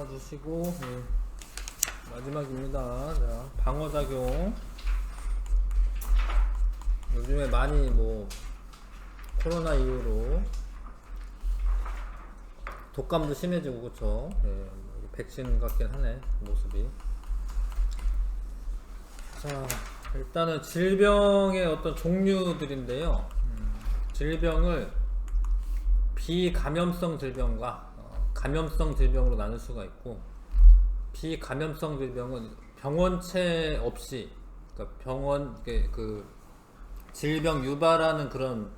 알아두시고, 마지막입니다. 자, 방어작용. 요즘에 많이 코로나 이후로 독감도 심해지고, 그쵸? 백신 같긴 하네, 모습이. 자, 일단은 질병의 어떤 종류들인데요. 질병을 비감염성 질병과 감염성 질병으로 나눌 수가 있고, 비감염성 질병은 병원체 없이, 그러니까 질병 유발하는 그런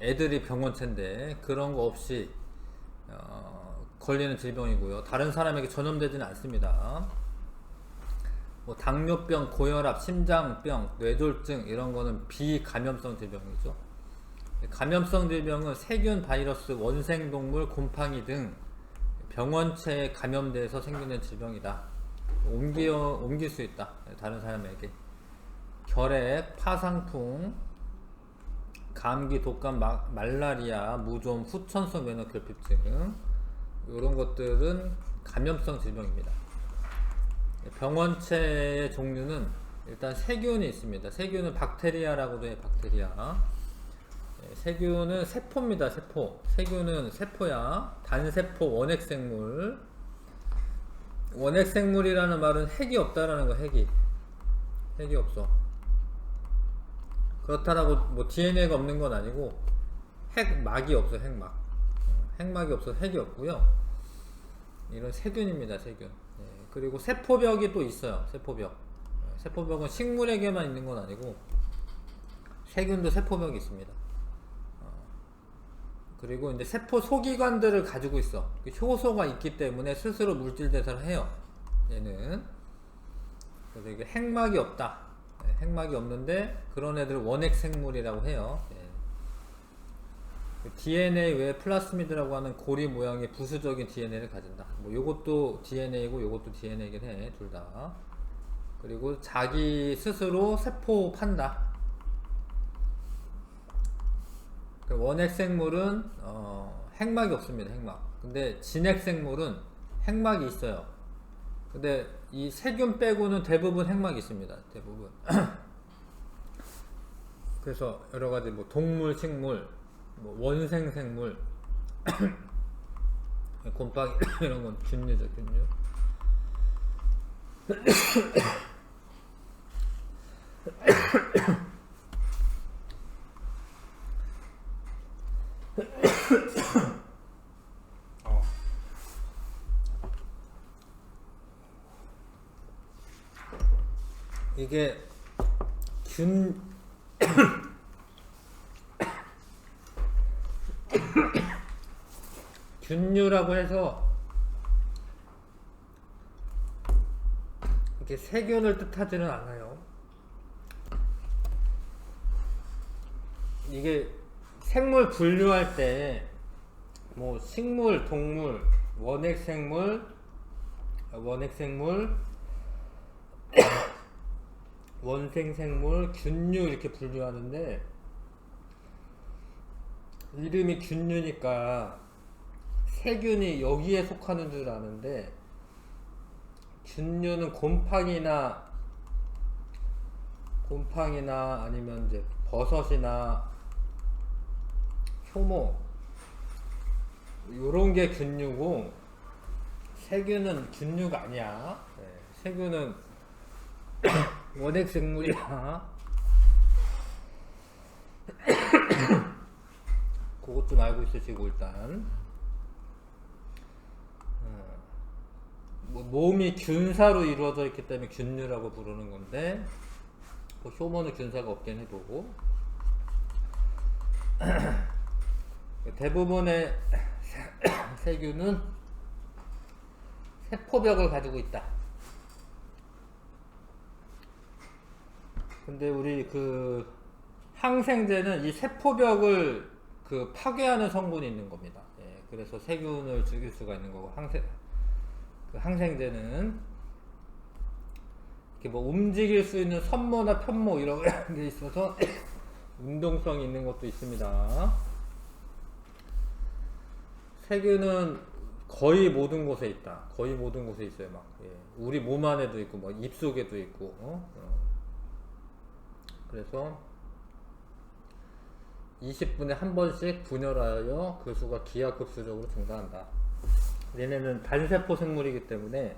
애들이 병원체인데 그런 거 없이 걸리는 질병이고요. 다른 사람에게 전염되지는 않습니다. 당뇨병, 고혈압, 심장병, 뇌졸중 이런 거는 비감염성 질병이죠. 감염성 질병은 세균, 바이러스, 원생동물, 곰팡이 등 병원체에 감염돼서 생기는 질병이다. 옮길 수 있다. 다른 사람에게. 결핵, 파상풍, 감기, 독감, 말라리아, 무좀, 후천성 면역결핍증 이런 것들은 감염성 질병입니다. 병원체의 종류는 일단 세균이 있습니다. 세균은 박테리아라고도 해요. 박테리아. 세균은 세포입니다. 세포. 세균은 세포야. 단세포, 원핵생물. 원핵생물이라는 말은 핵이 없다라는 거. 핵이 없어. 그렇다라고 DNA가 없는 건 아니고 핵막이 없어. 핵막이 없어서 핵이 없고요. 이런 세균입니다. 세균. 그리고 세포벽이 또 있어요. 세포벽. 세포벽은 식물에게만 있는 건 아니고 세균도 세포벽이 있습니다. 그리고 이제 세포 소기관들을 가지고 있어. 효소가 있기 때문에 스스로 물질 대사를 해요. 얘는. 그래서 이게 핵막이 없다. 핵막이 없는데 그런 애들을 원핵생물이라고 해요. DNA 외에 플라스미드라고 하는 고리 모양의 부수적인 DNA를 가진다. 요것도 DNA고 요것도 DNA이긴 해. 둘 다. 그리고 자기 스스로 세포 판다. 원핵생물은 핵막이 없습니다. 핵막. 근데 진핵생물은 핵막이 있어요. 근데 이 세균 빼고는 대부분 핵막이 있습니다. 대부분. 그래서 여러가지 동물, 식물, 원생생물, 곰팡이 이런 건 균류죠. 균류. 이게 균류라고 해서 이렇게 세균을 뜻하지는 않아요. 이게 생물 분류할 때 식물, 동물, 원핵생물, 원생생물, 균류 이렇게 분류하는데 이름이 균류니까 세균이 여기에 속하는 줄 아는데 균류는 곰팡이나 아니면 이제 버섯이나 효모 요런 게 균류고 세균은 균류가 아니야. 세균은 원핵생물이야. 그것 좀 알고 있으시고 일단 몸이 균사로 이루어져 있기 때문에 균류라고 부르는 건데 효모는 균사가 없긴 해도 대부분의 세균은 세포벽을 가지고 있다. 근데 우리 항생제는 이 세포벽을 파괴하는 성분이 있는 겁니다. 그래서 세균을 죽일 수가 있는 거고 항생제는 이렇게 움직일 수 있는 선모나 편모 이런 게 있어서 운동성이 있는 것도 있습니다. 세균은 거의 모든 곳에 있다. 거의 모든 곳에 있어요. 막 예. 우리 몸 안에도 있고, 뭐 입속에도 있고. 그래서 20분에 한 번씩 분열하여 그 수가 기하급수적으로 증가한다. 얘네는 단세포 생물이기 때문에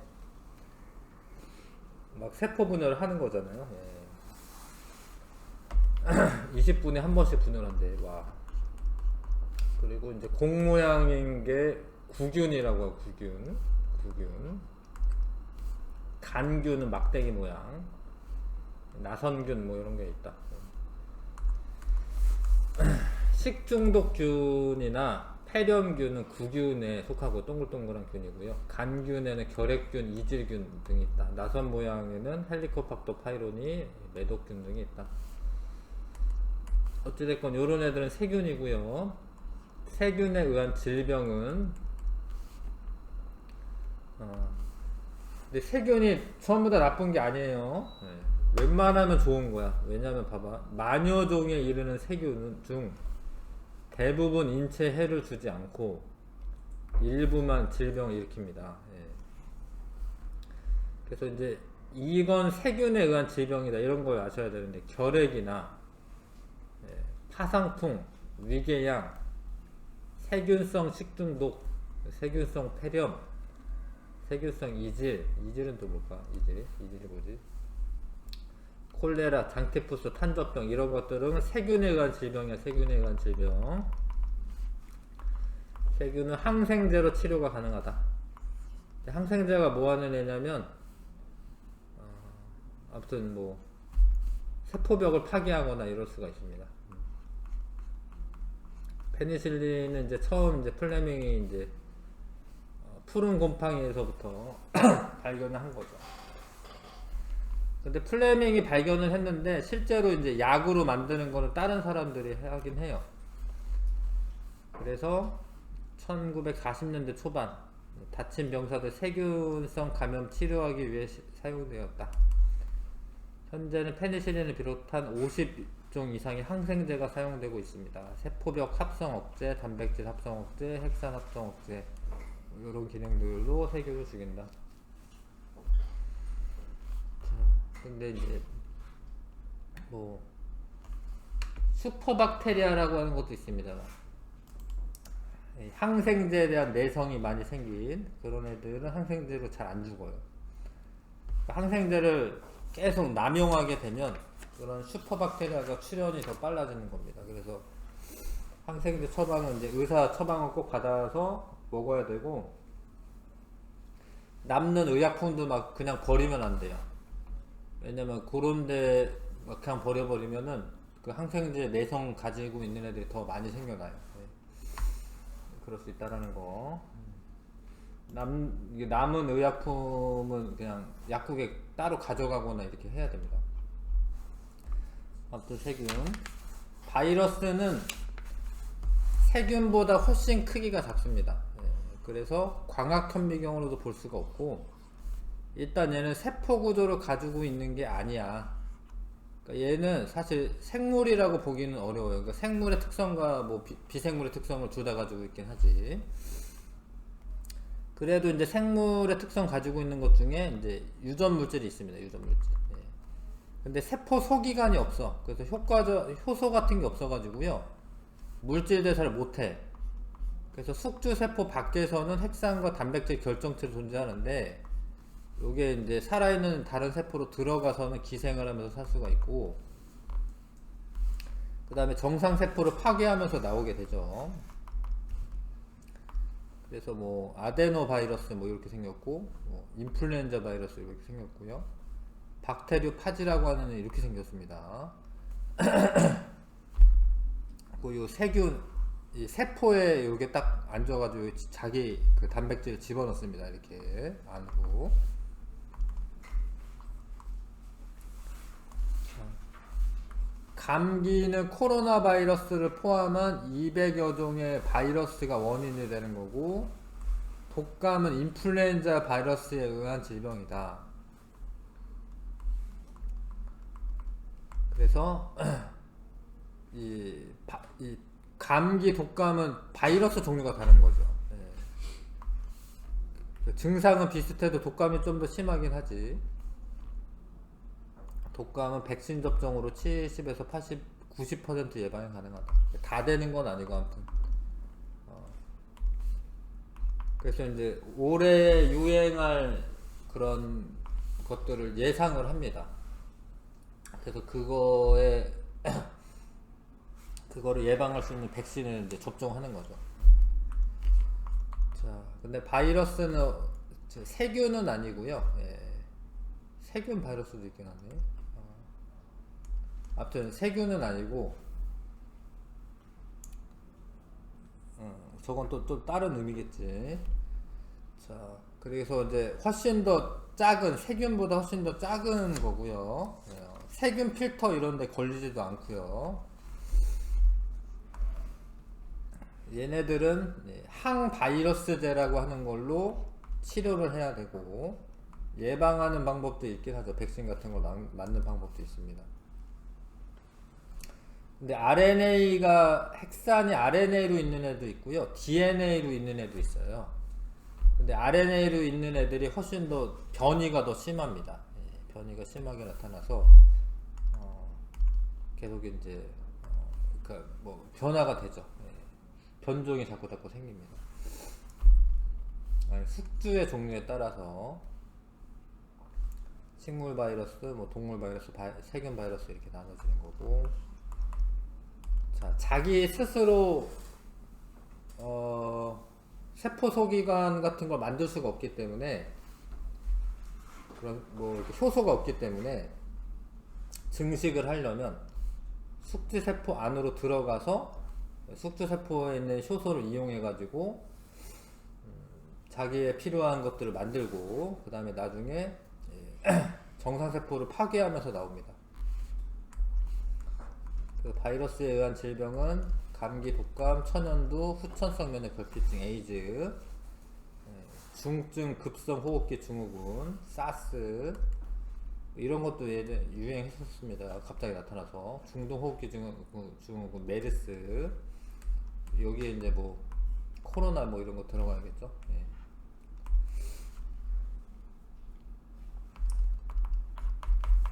막 세포 분열을 하는 거잖아요. 예. 20분에 한 번씩 분열한대. 와. 그리고 이제 공 모양인 게 구균이라고 하고, 구균. 간균은 막대기 모양. 나선균 뭐 이런 게 있다. 식중독균이나 폐렴균은 구균에 속하고 동글동글한 균이고요. 간균에는 결핵균, 이질균 등이 있다. 나선 모양에는 헬리코박터 파이로니, 매독균 등이 있다. 어찌됐건 요런 애들은 세균이고요. 세균에 의한 질병은 근데 세균이 전부 다 나쁜 게 아니에요. 네. 웬만하면 좋은 거야. 왜냐면 봐봐, 만여 종에 이르는 세균 중 대부분 인체에 해를 주지 않고 일부만 질병을 일으킵니다. 예. 그래서 이제 이건 세균에 의한 질병이다 이런 걸 아셔야 되는데, 결핵이나 파상풍, 위궤양, 세균성 식중독, 세균성 폐렴, 세균성 이질은 또 뭘까? 이질이 뭐지? 콜레라, 장티푸스, 탄저병 이런 것들은 세균에 의한 질병이야. 세균에 의한 질병. 세균은 항생제로 치료가 가능하다. 항생제가 뭐 하는 애냐면 아무튼 뭐 세포벽을 파괴하거나 이럴 수가 있습니다. 페니실린은 이제 처음 이제 플레밍이 이제 푸른 곰팡이에서부터 발견을 한 거죠. 근데 플레밍이 발견을 했는데 실제로 이제 약으로 만드는 거는 다른 사람들이 하긴 해요. 그래서 1940년대 초반 다친 병사들 세균성 감염 치료하기 위해 사용되었다. 현재는 페니실린을 비롯한 50종 이상의 항생제가 사용되고 있습니다. 세포벽 합성 억제, 단백질 합성 억제, 핵산 합성 억제 이런 기능들로 세균을 죽인다. 근데 이제 뭐 슈퍼박테리아라고 하는 것도 있습니다. 항생제에 대한 내성이 많이 생긴 그런 애들은 항생제로 잘 안 죽어요. 항생제를 계속 남용하게 되면 그런 슈퍼박테리아가 출현이 더 빨라지는 겁니다. 그래서 항생제 처방은 이제 의사 처방을 꼭 받아서 먹어야 되고, 남는 의약품도 막 그냥 버리면 안 돼요. 왜냐면 그런데 막 그냥 버려버리면은 그 항생제 내성 가지고 있는 애들이 더 많이 생겨나요. 네. 그럴 수 있다라는 거. 남은 의약품은 그냥 약국에 따로 가져가거나 이렇게 해야 됩니다. 아무튼 세균. 바이러스는 세균보다 훨씬 크기가 작습니다. 그래서 광학현미경으로도 볼 수가 없고, 일단 얘는 세포 구조를 가지고 있는 게 아니야. 그러니까 얘는 사실 생물이라고 보기는 어려워요. 그러니까 생물의 특성과 뭐 비생물의 특성을 둘 다 가지고 있긴 하지. 그래도 이제 생물의 특성 가지고 있는 것 중에 이제 유전 물질이 있습니다. 유전 물질. 예. 근데 세포 소기관이 없어. 그래서 효소 같은 게 없어가지고요. 물질 대사를 못해. 그래서 숙주 세포 밖에서는 핵산과 단백질 결정체로 존재하는데, 요게 이제 살아있는 다른 세포로 들어가서는 기생을 하면서 살 수가 있고, 그 다음에 정상 세포를 파괴하면서 나오게 되죠. 그래서 뭐 아데노 바이러스 뭐 이렇게 생겼고, 뭐 인플루엔자 바이러스 이렇게 생겼고요. 박테리오 파지라고 하는 애 이렇게 생겼습니다. 그 요 세균 이 세포에 요게 딱 앉아가지고 자기 그 단백질을 집어넣습니다. 이렇게 안으로. 감기는 코로나 바이러스를 포함한 200여 종의 바이러스가 원인이 되는 거고, 독감은 인플루엔자 바이러스에 의한 질병이다. 그래서 이 감기, 독감은 바이러스 종류가 다른 거죠. 증상은 비슷해도 독감이 좀 더 심하긴 하지. 독감은 백신 접종으로 70에서 80, 90% 예방이 가능하다. 다 되는 건 아니고 아무튼. 그래서 이제 올해 유행할 그런 것들을 예상을 합니다. 그래서 그거를 예방할 수 있는 백신을 이제 접종하는 거죠. 자, 근데 바이러스는 세균은 아니고요. 예, 세균 바이러스도 있긴 하네. 아무튼 세균은 아니고, 저건 또 다른 의미겠지. 자, 그래서 이제 훨씬 더 작은, 세균보다 훨씬 더 작은 거고요. 예, 세균 필터 이런 데 걸리지도 않고요. 얘네들은 항바이러스제라고 하는 걸로 치료를 해야 되고, 예방하는 방법도 있긴 하죠. 백신 같은 걸 맞는 방법도 있습니다. 근데 RNA가 핵산이 RNA로 있는 애도 있고요, DNA로 있는 애도 있어요. 근데 RNA로 있는 애들이 훨씬 더 변이가 더 심합니다. 예, 변이가 심하게 나타나서 계속 이제 뭐 변화가 되죠. 예, 변종이 자꾸 생깁니다. 아니, 숙주의 종류에 따라서 식물 바이러스, 뭐 동물 바이러스, 세균 바이러스 이렇게 나눠지는 거고. 자, 자기 스스로 세포 소기관 같은 걸 만들 수가 없기 때문에, 그런 뭐 이렇게 효소가 없기 때문에 증식을 하려면 숙주 세포 안으로 들어가서 숙주 세포에 있는 효소를 이용해 가지고 자기의 필요한 것들을 만들고, 그 다음에 나중에 정상세포를 파괴하면서 나옵니다. 그 바이러스에 의한 질병은 감기, 독감, 천연두, 후천성 면역 결핍증, 에이즈, 중증 급성 호흡기 증후군, 사스, 이런 것도 유행했었습니다. 갑자기 나타나서 중동 호흡기 증후군, 메르스, 여기에 이제 뭐 코로나 뭐 이런 거 들어가야겠죠. 예.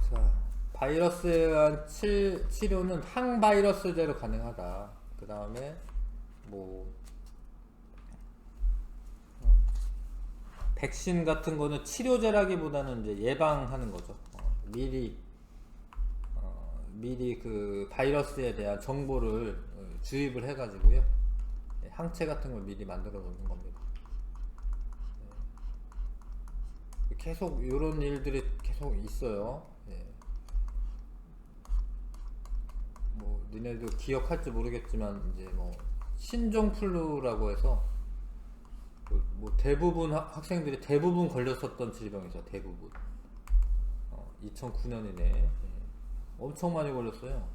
자, 바이러스에 의한 치료는 항바이러스제로 가능하다. 그 다음에 뭐 백신 같은 거는 치료제라기보다는 이제 예방하는 거죠. 미리 그 바이러스에 대한 정보를 주입을 해가지고요, 항체 같은 걸 미리 만들어 놓는 겁니다. 계속 이런 일들이 계속 있어요. 뭐 니네도 기억할지 모르겠지만 이제 뭐 신종플루라고 해서 뭐 대부분 학생들이 대부분 걸렸었던 질병이죠. 대부분 2009년이네. 엄청 많이 걸렸어요.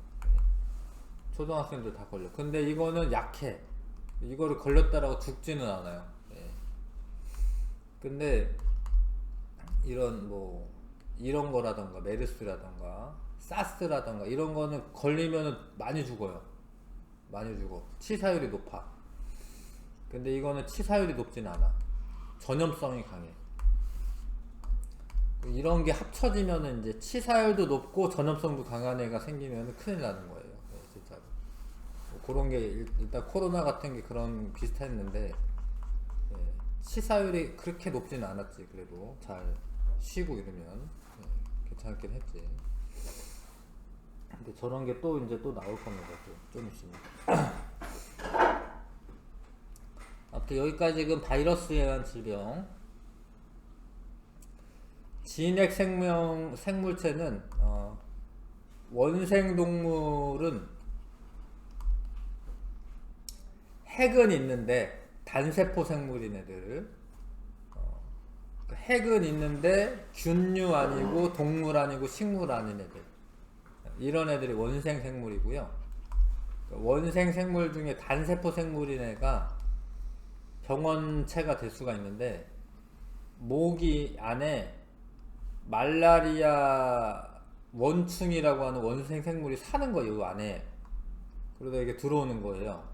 초등학생들 다 걸려. 근데 이거는 약해. 이거를 걸렸다라고 죽지는 않아요. 근데 이런 거라던가 메르스라던가 사스라던가 이런 거는 걸리면은 많이 죽어요. 많이 죽어. 치사율이 높아. 근데 이거는 치사율이 높진 않아. 전염성이 강해. 이런 게 합쳐지면은 이제 치사율도 높고 전염성도 강한 애가 생기면 큰일 나는 거예요. 진짜로. 뭐 그런 게 일단 코로나 같은 게 그런 비슷했는데, 치사율이 그렇게 높지는 않았지. 그래도 잘 쉬고 이러면 괜찮긴 했지. 근데 저런 게 또 이제 또 나올 겁니다. 좀 있으면. 아무튼 여기까지 지금 바이러스에 의한 질병. 진핵 생물체는 원생 동물은 핵은 있는데 단세포 생물인 애들, 핵은 있는데 균류 아니고 동물 아니고 식물 아닌 애들, 이런 애들이 원생 생물이고요. 원생 생물 중에 단세포 생물인 애가 병원체가 될 수가 있는데, 모기 안에 말라리아 원충이라고 하는 원생 생물이 사는 거예요. 이 안에. 그러다 이게 들어오는 거예요.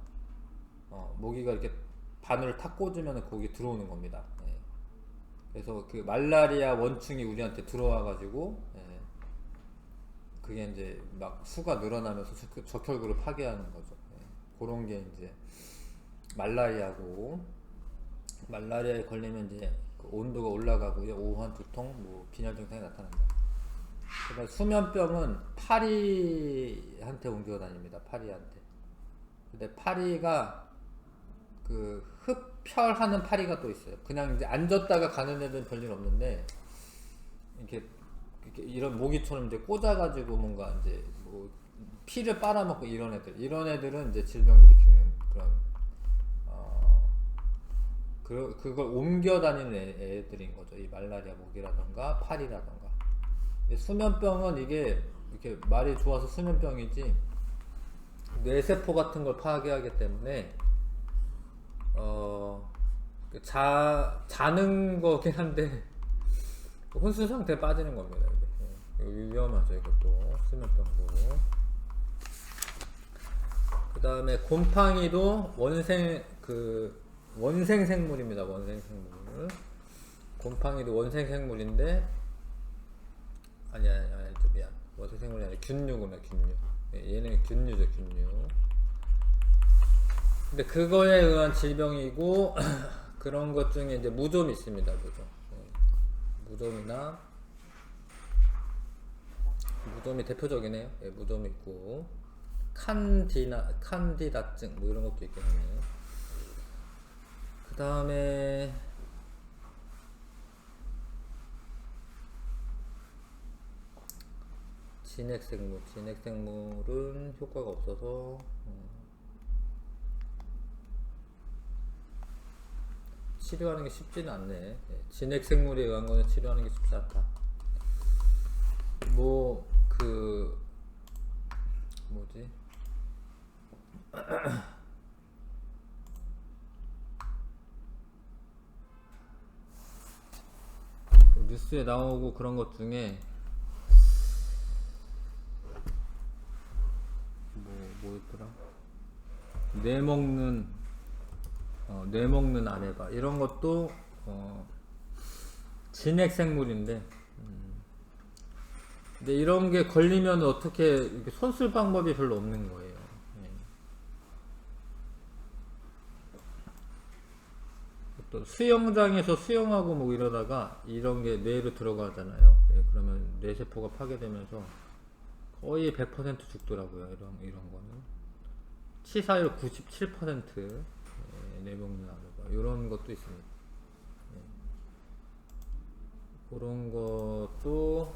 모기가 이렇게 바늘을 탁 꽂으면 거기 들어오는 겁니다. 그래서 그 말라리아 원충이 우리한테 들어와가지고 그게 이제 막 수가 늘어나면서 적혈구를 파괴하는 거죠. 그런 게 이제 말라리아고, 말라리아에 걸리면 이제 그 온도가 올라가고요, 오한 두통, 뭐 빈혈 증상이 나타난다. 그다음 수면병은 파리한테 옮겨 다닙니다. 파리한테. 근데 파리가 그 흡혈하는 파리가 또 있어요. 그냥 이제 앉았다가 가는 애들은 별일 없는데 이렇게 이런 모기처럼 이제 꽂아가지고 뭔가 이제 뭐 피를 빨아먹고 이런 애들은 이제 질병을 일으키는 그런 그걸 옮겨 다니는 애들인 거죠. 이 말라리아 모기라던가 파리라던가. 수면병은 이게 이렇게 말이 좋아서 수면병이지 뇌세포 같은 걸 파괴하기 때문에 자는 거긴 한데 혼수 상태에 빠지는 겁니다. 이게 위험하죠. 이것도 수면병도. 그 다음에 곰팡이도 원생 생물입니다. 원생 생물. 곰팡이도 원생 생물인데 아니 미안. 원생 생물이 아니라 균류구나. 균류. 얘는 균류죠. 균류. 근데 그거에 의한 질병이고 그런 것 중에 이제 무좀이 있습니다. 무좀이 대표적이네요. 무좀이 있고 칸디다증 뭐 이런 것도 있긴 하네요. 그 다음에 진핵생물은 효과가 없어서 치료하는 게 쉽지는 않네. 진핵생물에 의한 거는 치료하는 게 쉽지 않다. 뭐지? 뉴스에 나오고 그런 것 중에 뭐 있더라? 뇌 먹는 아메바 이런 것도 진핵생물인데 근데 이런 게 걸리면 어떻게 이렇게 손쓸 방법이 별로 없는 거예요. 또 수영장에서 수영하고 뭐 이러다가 이런 게 뇌로 들어가잖아요. 그러면 뇌세포가 파괴되면서 거의 100% 죽더라고요. 이런 거는 치사율 97% 뇌먹는 아메바 이런 것도 있습니다. 그런 것도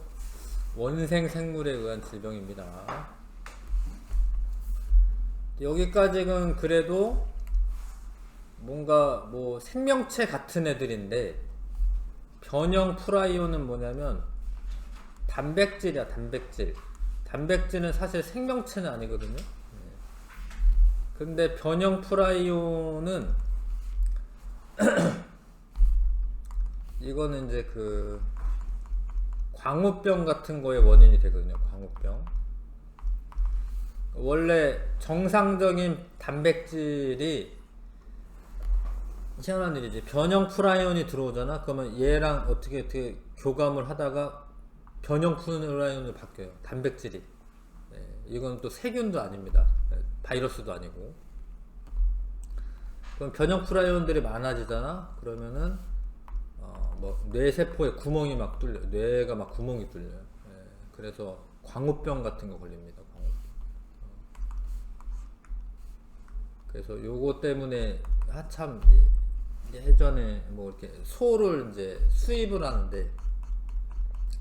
원생 생물에 의한 질병입니다. 여기까지는 그래도 뭔가 뭐 생명체 같은 애들인데 변형 프라이오는 뭐냐면 단백질이야. 단백질은 사실 생명체는 아니거든요. 근데 변형 프라이오는 이거는 이제 그 광우병 같은 거의 원인이 되거든요. 광우병. 원래 정상적인 단백질이 희한한 일이지. 변형 프라이온이 들어오잖아. 그러면 얘랑 어떻게 교감을 하다가 변형 프라이온으로 바뀌어요. 단백질이. 이건 또 세균도 아닙니다. 바이러스도 아니고. 그럼 변형 프라이온들이 많아지잖아. 그러면은 뭐 뇌세포에 구멍이 막 뚫려. 뇌가 막 구멍이 뚫려요. 그래서 광우병 같은 거 걸립니다. 광우병. 그래서 요거 때문에 한참 예전에 뭐 이렇게 소를 이제 수입을 하는데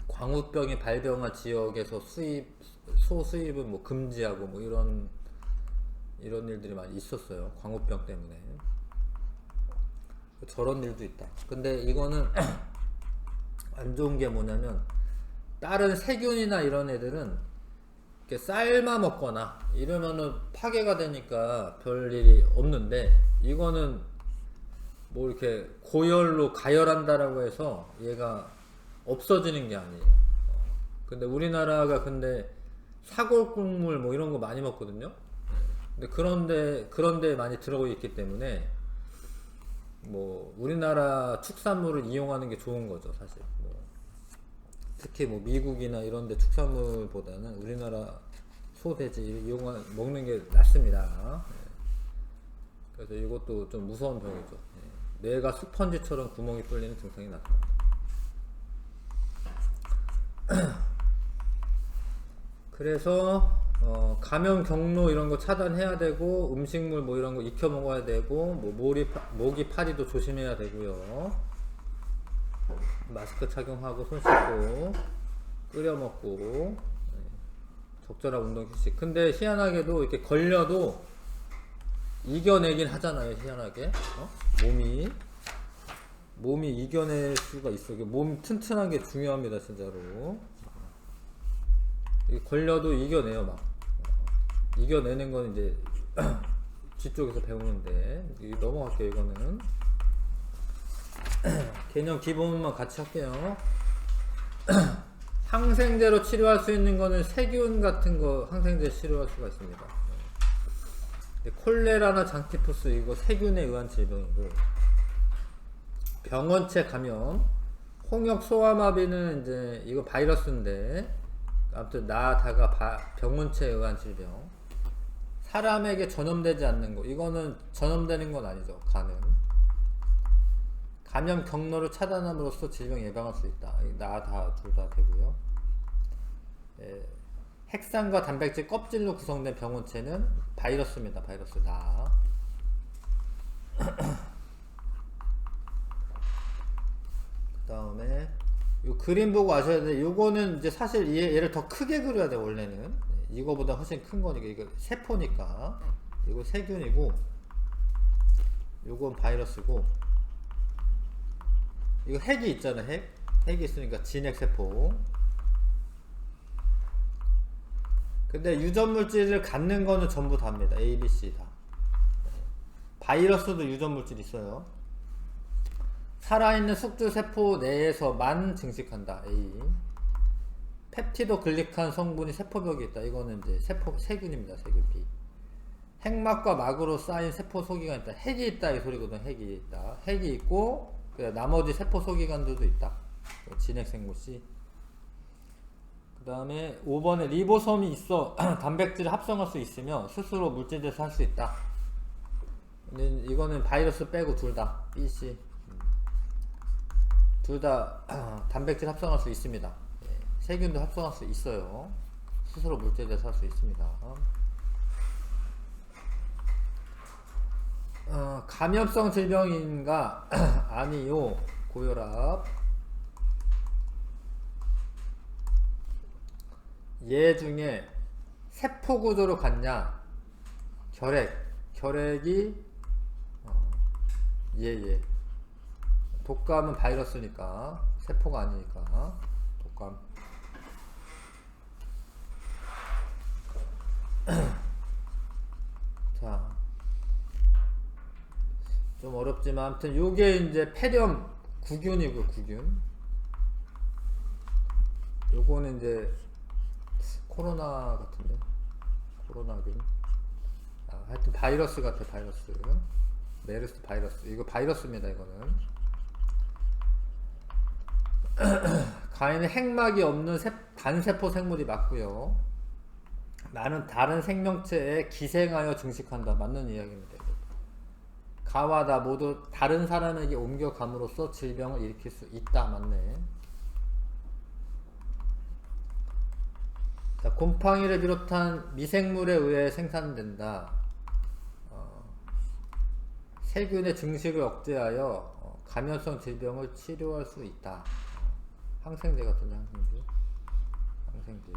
광우병이 발병한 지역에서 소 수입은 뭐 금지하고 뭐 이런 일들이 많이 있었어요. 광우병 때문에. 저런 일도 있다. 근데 이거는 안 좋은 게 뭐냐면 다른 세균이나 이런 애들은 이렇게 삶아 먹거나 이러면은 파괴가 되니까 별 일이 없는데 이거는 뭐 이렇게 고열로 가열한다라고 해서 얘가 없어지는 게 아니에요. 근데 우리나라가 사골국물 뭐 이런 거 많이 먹거든요. 근데 그런데 많이 들어가 있기 때문에 뭐 우리나라 축산물을 이용하는 게 좋은 거죠, 사실. 뭐 특히 뭐 미국이나 이런 데 축산물보다는 우리나라 소, 돼지 먹는 게 낫습니다. 예. 그래서 이것도 좀 무서운 병이죠. 예. 뇌가 스펀지처럼 구멍이 뚫리는 증상이 나타납니다. 그래서 감염 경로 이런 거 차단해야 되고, 음식물 뭐 이런 거 익혀 먹어야 되고, 뭐 모기 파리도 조심해야 되고요. 마스크 착용하고 손 씻고 끓여 먹고, 적절한 운동 휴식. 근데 희한하게도 이렇게 걸려도 이겨내긴 하잖아요. 희한하게 몸이 이겨낼 수가 있어. 몸 튼튼한 게 중요합니다, 진짜로. 걸려도 이겨내요, 막. 이겨내는 건 이제 뒤쪽에서 배우는데, 넘어갈게요. 이거는 개념 기본만 같이 할게요. 항생제로 치료할 수 있는 거는 세균 같은 거 항생제 치료할 수가 있습니다. 콜레라나 장티푸스 이거 세균에 의한 질병이고, 병원체 감염, 홍역 소아마비는 이제 이거 바이러스인데, 아무튼 나다가 병원체에 의한 질병. 사람에게 전염되지 않는 거, 이거는 전염되는 건 아니죠. 감염 경로를 차단함으로써 질병 예방할 수 있다. 나 둘 다 되고요. 예, 핵산과 단백질 껍질로 구성된 병원체는 바이러스입니다. 바이러스 나. 그 다음에 요 그림 보고 아셔야 돼. 요거는 이제 사실 얘를 더 크게 그려야 돼. 원래는 이거보다 훨씬 큰 거니까. 이거 세포니까. 이거 세균이고, 요건 바이러스고, 이거 핵이 있잖아. 핵이 있으니까 진핵세포. 근데 유전물질을 갖는 거는 전부 다입니다. A, B, C 다. 바이러스도 유전물질 있어요. 살아있는 숙주세포 내에서만 증식한다. A. 펩티도 글리칸 성분이 세포벽에 있다. 이거는 이제 세균입니다. 세균 B. 핵막과 막으로 쌓인 세포 소기관 있다. 핵이 있다. 이 소리거든. 핵이 있다. 핵이 있고, 나머지 세포 소기관들도 있다. 진핵생물 C. 그 다음에 5번에 리보솜이 있어 단백질을 합성할 수 있으며 스스로 물질돼서 할 수 있다. 근데 이거는 바이러스 빼고 둘 다 B, C 둘 다 단백질 합성할 수 있습니다. 세균도 합성할 수 있어요. 스스로 물질돼서 할 수 있습니다. 감염성 질병인가? 아니요. 고혈압. 얘 중에 세포 구조로 같냐? 혈액이 얘. 독감은 바이러스니까 세포가 아니니까 독감. 자, 좀 어렵지만 아무튼 요게 이제 폐렴 구균이고요. 구균. 요거는 이제 코로나 같은데, 코로나균. 하여튼 바이러스 같아. 바이러스. 메르스 바이러스. 이거 바이러스입니다. 이거는. 가에는 핵막이 없는 단세포 생물이 맞고요. 나는 다른 생명체에 기생하여 증식한다. 맞는 이야기입니다. 가와 나 모두 다른 사람에게 옮겨감으로써 질병을 일으킬 수 있다. 맞네. 자, 곰팡이를 비롯한 미생물에 의해 생산된다. 세균의 증식을 억제하여 감염성 질병을 치료할 수 있다. 항생제 같은데, 항생제.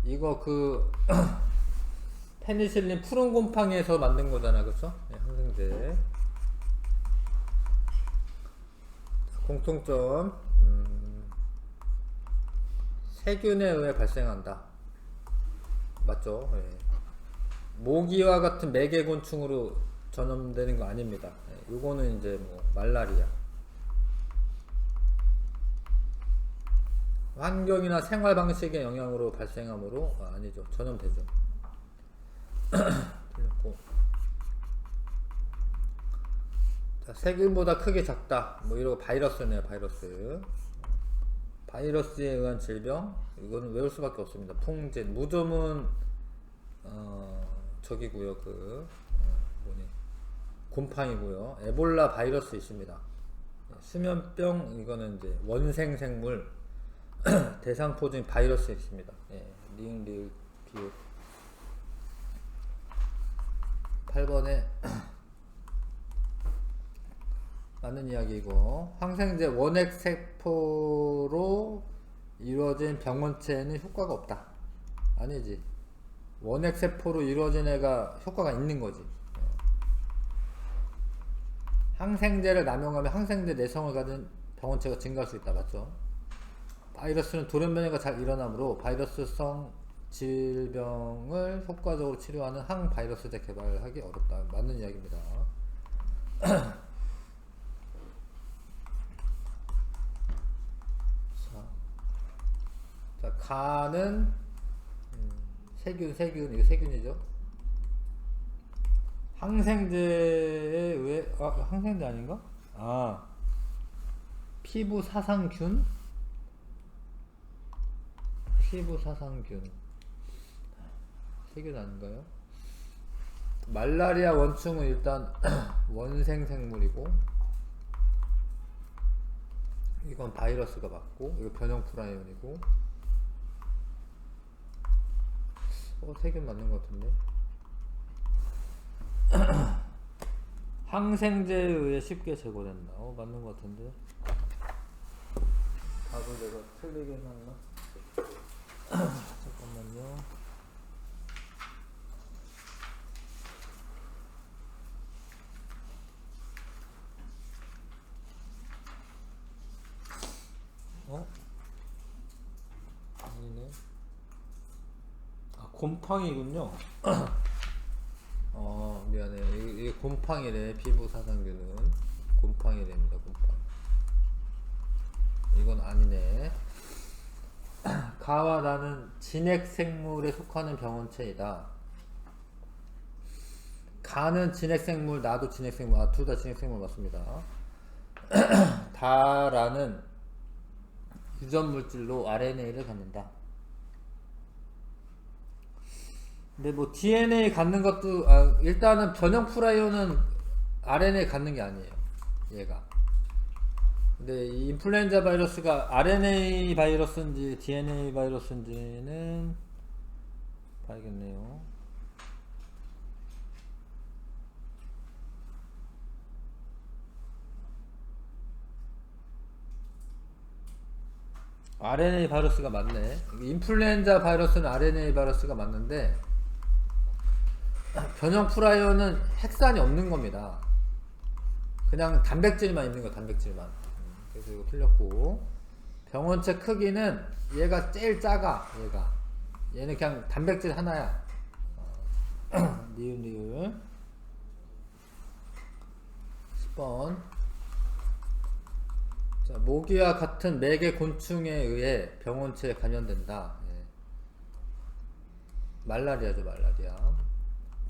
이거 페니실린 푸른 곰팡이에서 만든 거잖아, 그쵸? 네, 항생제. 공통점, 세균에 의해 발생한다. 맞죠? 네. 모기와 같은 매개곤충으로 전염되는 거 아닙니다. 네, 요거는 이제 뭐 말라리아. 환경이나 생활 방식의 영향으로 발생하므로 아니죠. 전염되죠. 틀렸고. 자, 세균보다 크게 작다. 뭐 이러고 바이러스네요, 바이러스. 바이러스에 의한 질병. 이거는 외울 수밖에 없습니다. 풍진. 무좀은 저기고요. 뭐니? 곰팡이고요. 에볼라 바이러스 있습니다. 수면병 이거는 이제 원생 생물 대상포진 바이러스 있습니다. 예, 리을 비읍 8번에 맞는 이야기이고 항생제 원액 세포로 이루어진 병원체에는 효과가 없다. 아니지. 원액 세포로 이루어진 애가 효과가 있는 거지. 항생제를 남용하면 항생제 내성을 가진 병원체가 증가할 수 있다. 맞죠? 바이러스는 돌연변이가 잘 일어나므로 바이러스성 질병을 효과적으로 치료하는 항바이러스제 개발하기 어렵다. 맞는 이야기입니다. 자, 간은 세균 이거 세균이죠. 항생제에 왜 항생제 아닌가? 피부 사상균 세균 아닌가요? 말라리아 원충은 일단 원생 생물이고 이건 바이러스가 맞고 이거 변형 프라이온이고 세균 맞는 것 같은데. 항생제에 의해 쉽게 제거된다. 맞는 것 같은데. 답을 내가 틀리게 해놨나? 잠깐만요. 아니네. 곰팡이군요. 미안해요. 이게 곰팡이래. 피부 사상균은 곰팡이랍니다. 곰팡이. 이건 아니네. 가와 나는 진핵생물에 속하는 병원체이다. 가는 진핵생물, 나도 진핵생물. 둘 다 진핵생물 맞습니다. 다라는 유전물질로 RNA를 갖는다. 근데 뭐 DNA 갖는 것도 일단은 변형 프라이온은 RNA 갖는 게 아니에요. 얘가. 근데 이 인플루엔자 바이러스가 RNA 바이러스인지 DNA 바이러스인지는 봐야겠네요. RNA 바이러스가 맞네. 인플루엔자 바이러스는 RNA 바이러스가 맞는데 변형 프라이온은 핵산이 없는 겁니다. 그냥 단백질만 있는 거, 단백질만. 그래서 이거 틀렸고 병원체 크기는 얘가 제일 작아. 얘는 그냥 단백질 하나야. 니을 10번. 자, 모기와 같은 매개 곤충에 의해 병원체에 감염된다. 말라리아죠, 말라리아.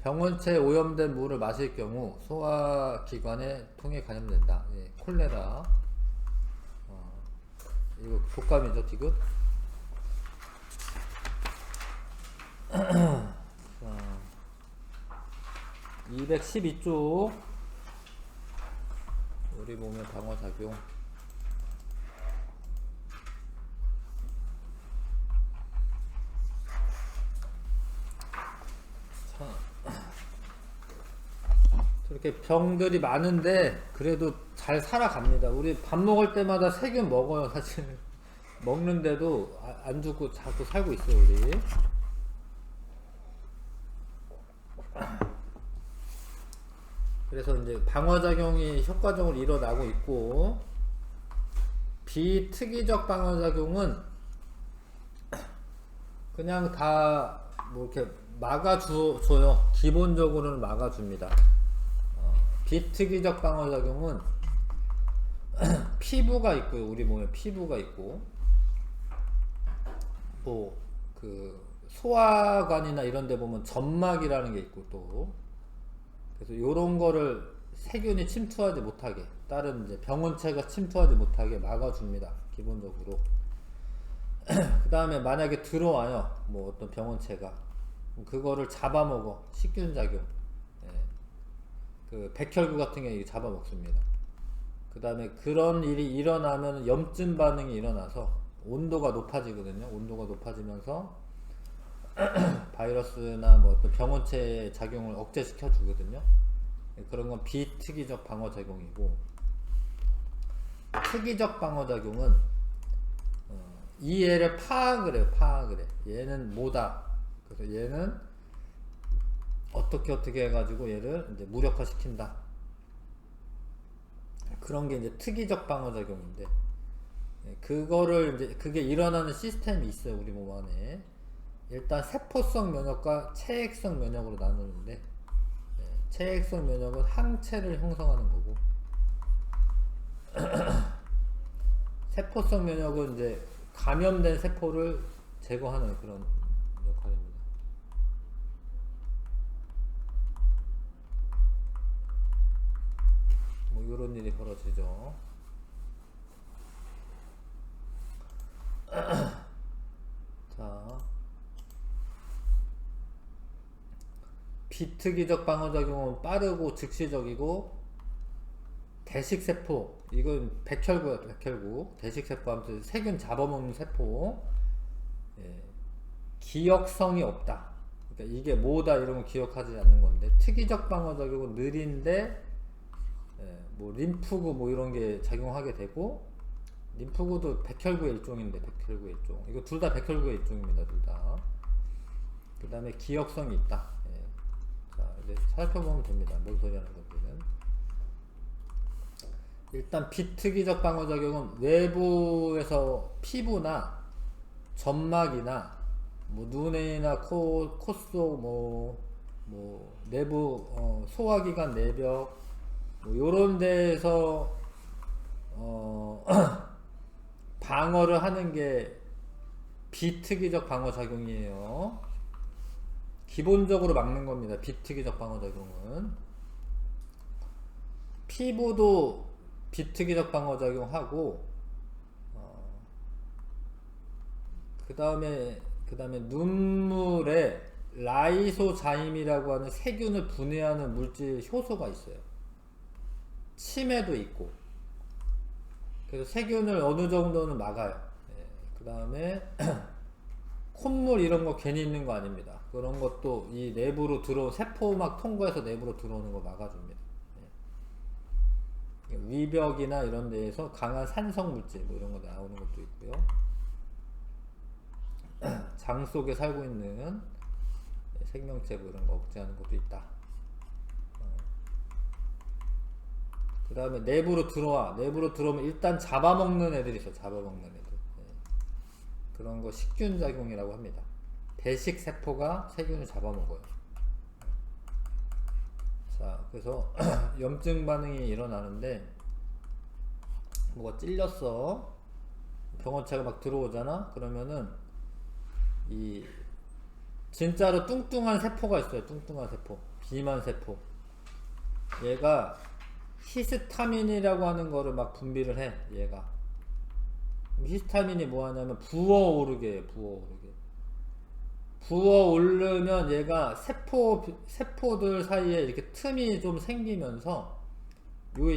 병원체에 오염된 물을 마실 경우 소화기관에 통해 감염된다. 콜레라. 이거 독감이죠, 디귿. 자, 212쪽. 우리 몸의 방어작용. 이렇게 병들이 많은데 그래도 잘 살아갑니다. 우리 밥 먹을 때마다 세균 먹어요. 사실 먹는데도 안 죽고 자꾸 살고 있어요. 우리 그래서 이제 방어작용이 효과적으로 일어나고 있고 비특이적 방어작용은 그냥 다 뭐 이렇게 막아줘요. 기본적으로는 막아줍니다. 비특이적 방어작용은 피부가 있고요. 우리 몸에 피부가 있고 뭐 그 소화관이나 이런 데 보면 점막이라는 게 있고 또 그래서 요런 거를 세균이 침투하지 못하게, 다른 이제 병원체가 침투하지 못하게 막아줍니다. 기본적으로. 그 다음에 만약에 들어와요, 뭐 어떤 병원체가, 그거를 잡아먹어. 식균 작용. 예. 그 백혈구 같은 게 잡아먹습니다. 그 다음에 그런 일이 일어나면 염증 반응이 일어나서 온도가 높아지거든요. 온도가 높아지면서 바이러스나 뭐 어떤 병원체의 작용을 억제시켜 주거든요. 그런 건 비특이적 방어작용이고, 특이적 방어작용은 이 애를 파악을 해요. 파악을 해. 얘는 뭐다. 그래서 얘는 어떻게 해가지고 얘를 이제 무력화시킨다. 그런 게 이제 특이적 방어작용인데, 그거를 이제 그게 일어나는 시스템이 있어요. 우리 몸 안에. 일단 세포성 면역과 체액성 면역으로 나누는데, 체액성 면역은 항체를 형성하는 거고, 세포성 면역은 이제 감염된 세포를 제거하는 그런 역할입니다. 뭐 이런 일이 벌어지죠. 자, 비특이적 방어작용은 빠르고 즉시적이고, 대식세포, 이건 백혈구야. 백혈구, 대식세포 하면서 세균 잡아먹는 세포. 예. 기억성이 없다. 그러니까 이게 뭐다 이런 거 기억하지 않는 건데, 특이적 방어작용은 느린데, 예, 뭐 림프구 뭐 이런 게 작용하게 되고, 림프구도 백혈구의 일종인데, 백혈구의 일종. 이거 둘 다 백혈구의 일종입니다. 둘 다. 그 다음에 기억성이 있다. 예. 자, 이제 살펴보면 됩니다. 뭔 소리 하는 건지는. 일단 비특이적 방어작용은 외부에서 피부나 점막이나 뭐 눈이나 코 속 뭐 내부 소화기관 내벽 뭐 요런 데에서 방어를 하는 게 비특이적 방어작용이에요. 기본적으로 막는 겁니다. 비특이적 방어작용은. 피부도 비특이적 방어작용하고, 그 다음에 눈물에 라이소자임이라고 하는 세균을 분해하는 물질 효소가 있어요. 침에도 있고. 그래서 세균을 어느 정도는 막아요. 그 다음에 콧물 이런 거 괜히 있는 거 아닙니다. 그런 것도 이 내부로 세포막 통과해서 내부로 들어오는 거 막아줍니다. 위벽이나 이런 데에서 강한 산성 물질 뭐 이런 거 나오는 것도 있고요. 장 속에 살고 있는 생명체 뭐 이런 거 억제하는 것도 있다. 그 다음에 내부로 들어오면 일단 잡아먹는 애들이 있어. 잡아먹는 애들. 그런 거 식균 작용이라고 합니다. 대식 세포가 세균을 잡아먹어요. 자, 그래서 염증 반응이 일어나는데, 뭐가 찔렸어. 병원체가 막 들어오잖아. 그러면은 이 진짜로 뚱뚱한 세포가 있어요. 뚱뚱한 세포, 비만 세포. 얘가 히스타민이라고 하는 거를 막 분비를 해. 얘가 히스타민이 뭐 하냐면 부어오르게 해요. 부어오르면 얘가 세포들 사이에 이렇게 틈이 좀 생기면서 요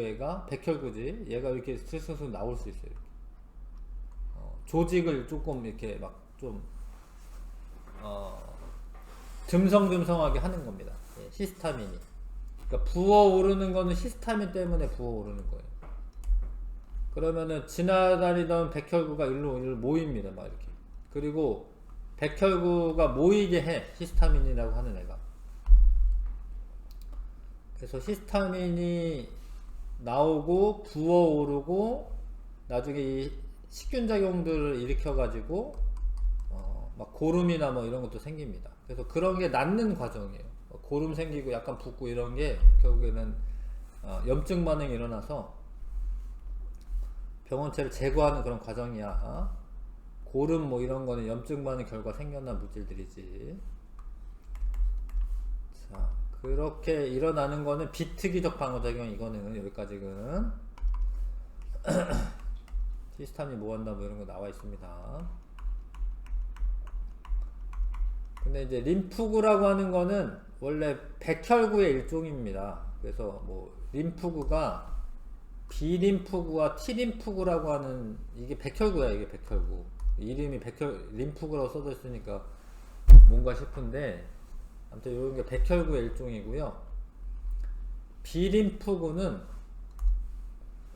애가 백혈구지. 얘가 이렇게 슬슬 나올 수 있어요. 조직을 조금 이렇게 막 좀 듬성듬성하게 하는 겁니다. 히스타민이. 그러니까 부어오르는 거는 히스타민 때문에 부어오르는 거예요. 그러면은 지나다니던 백혈구가 일로 모입니다. 막 이렇게. 그리고 백혈구가 모이게 해. 히스타민이라고 하는 애가. 그래서 히스타민이 나오고 부어오르고 나중에 이 식균작용들을 일으켜가지고 막 고름이나 뭐 이런 것도 생깁니다. 그래서 그런 게 낫는 과정이에요. 고름 생기고 약간 붓고 이런 게 결국에는 염증 반응이 일어나서 병원체를 제거하는 그런 과정이야. 고름 뭐 이런 거는 염증 반응 결과 생겨난 물질들이지. 자, 그렇게 일어나는 거는 비특이적 방어작용. 이거는 여기까지는 히스타민 뭐 한다 뭐 이런 거 나와 있습니다. 근데 이제 림프구라고 하는 거는 원래 백혈구의 일종입니다. 그래서 뭐 림프구가 B림프구와 T림프구라고 하는, 이게 백혈구야. 이게 백혈구 이름이 림프구라고 써져 있으니까 뭔가 싶은데, 아무튼 이런 게 백혈구의 일종이고요. B림프구는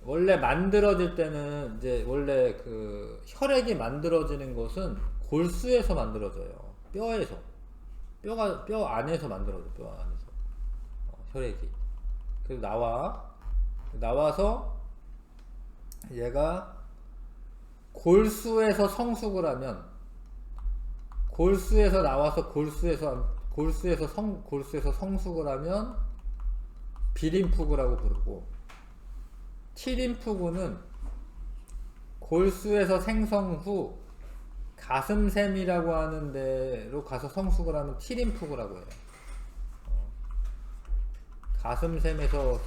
원래 만들어질 때는 이제 원래 그 혈액이 만들어지는 것은 골수에서 만들어져요. 뼈에서, 뼈 안에서 만들어져. 뼈 안에서 혈액이. 그래서 나와서 얘가 골수에서 성숙을 하면, 골수에서 나와서 골수에서 성숙을 하면 비림프구라고 부르고, T림프구는 골수에서 생성 후 가슴샘이라고 하는 데로 가서 성숙을 하면 T림프구라고 해요. 가슴샘에서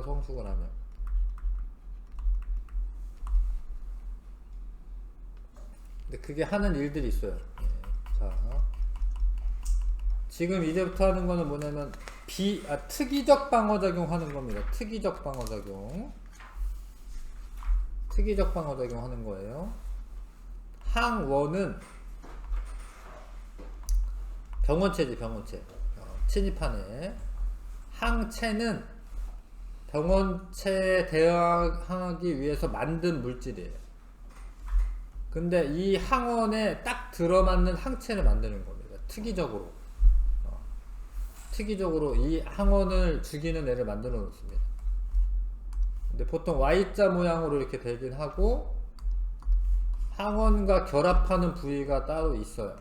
성숙을 하면. 근데 그게 하는 일들이 있어요. 자, 지금 이제부터 하는 거는 뭐냐면 특이적 방어작용 하는 겁니다. 특이적 방어작용 하는 거예요. 항원은 병원체지, 병원체. 침입하네. 항체는 병원체에 대항하기 위해서 만든 물질이에요. 근데 이 항원에 딱 들어맞는 항체를 만드는 겁니다. 특이적으로 이 항원을 죽이는 애를 만들어 놓습니다. 근데 보통 Y자 모양으로 이렇게 되긴 하고, 항원과 결합하는 부위가 따로 있어요.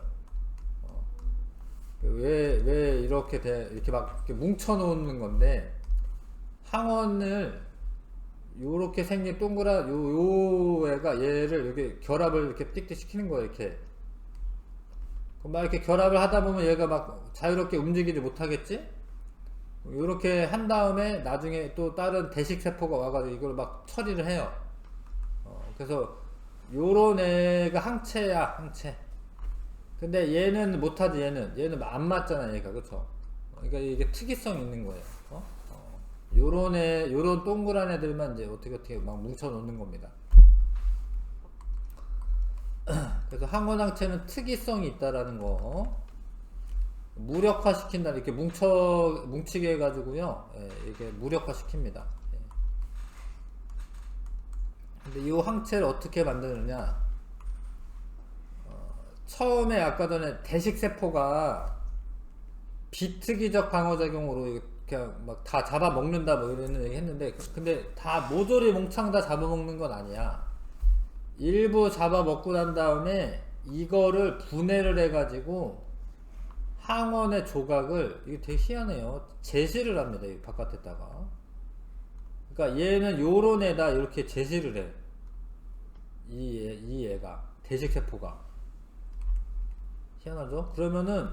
왜 이렇게 이렇게 막 이렇게 뭉쳐 놓는 건데, 항원을 요렇게 생긴 동그란 요 애가 얘를 이렇게 결합을 이렇게 띡띡 시키는 거예요. 이렇게 막 이렇게 결합을 하다 보면 얘가 막 자유롭게 움직이지 못하겠지? 요렇게 한 다음에 나중에 또 다른 대식세포가 와가지고 이걸 막 처리를 해요. 그래서 요런 애가 항체야, 항체. 근데 얘는 못하지. 얘는 안 맞잖아, 얘가. 그쵸? 그러니까 이게 특이성이 있는 거예요. 요런 동그란 애들만 이제 어떻게 막 뭉쳐 놓는 겁니다. 그래서 항원항체는 특이성이 있다라는 거. 무력화 시킨다. 이렇게 뭉치게 해가지고요. 이게 무력화 시킵니다. 근데 이 항체를 어떻게 만드느냐. 처음에 아까 전에 대식세포가 비특이적 방어작용으로 그냥 막 다 잡아먹는다 뭐 이런 얘기 했는데, 근데 다 모조리 몽창 다 잡아먹는 건 아니야. 일부 잡아먹고 난 다음에 이거를 분해를 해가지고 항원의 조각을, 이게 되게 희한해요, 제시를 합니다. 이 바깥에다가. 그러니까 얘는 요런 애다 이렇게 제시를 해. 이 애가, 대식세포가. 희한하죠? 그러면은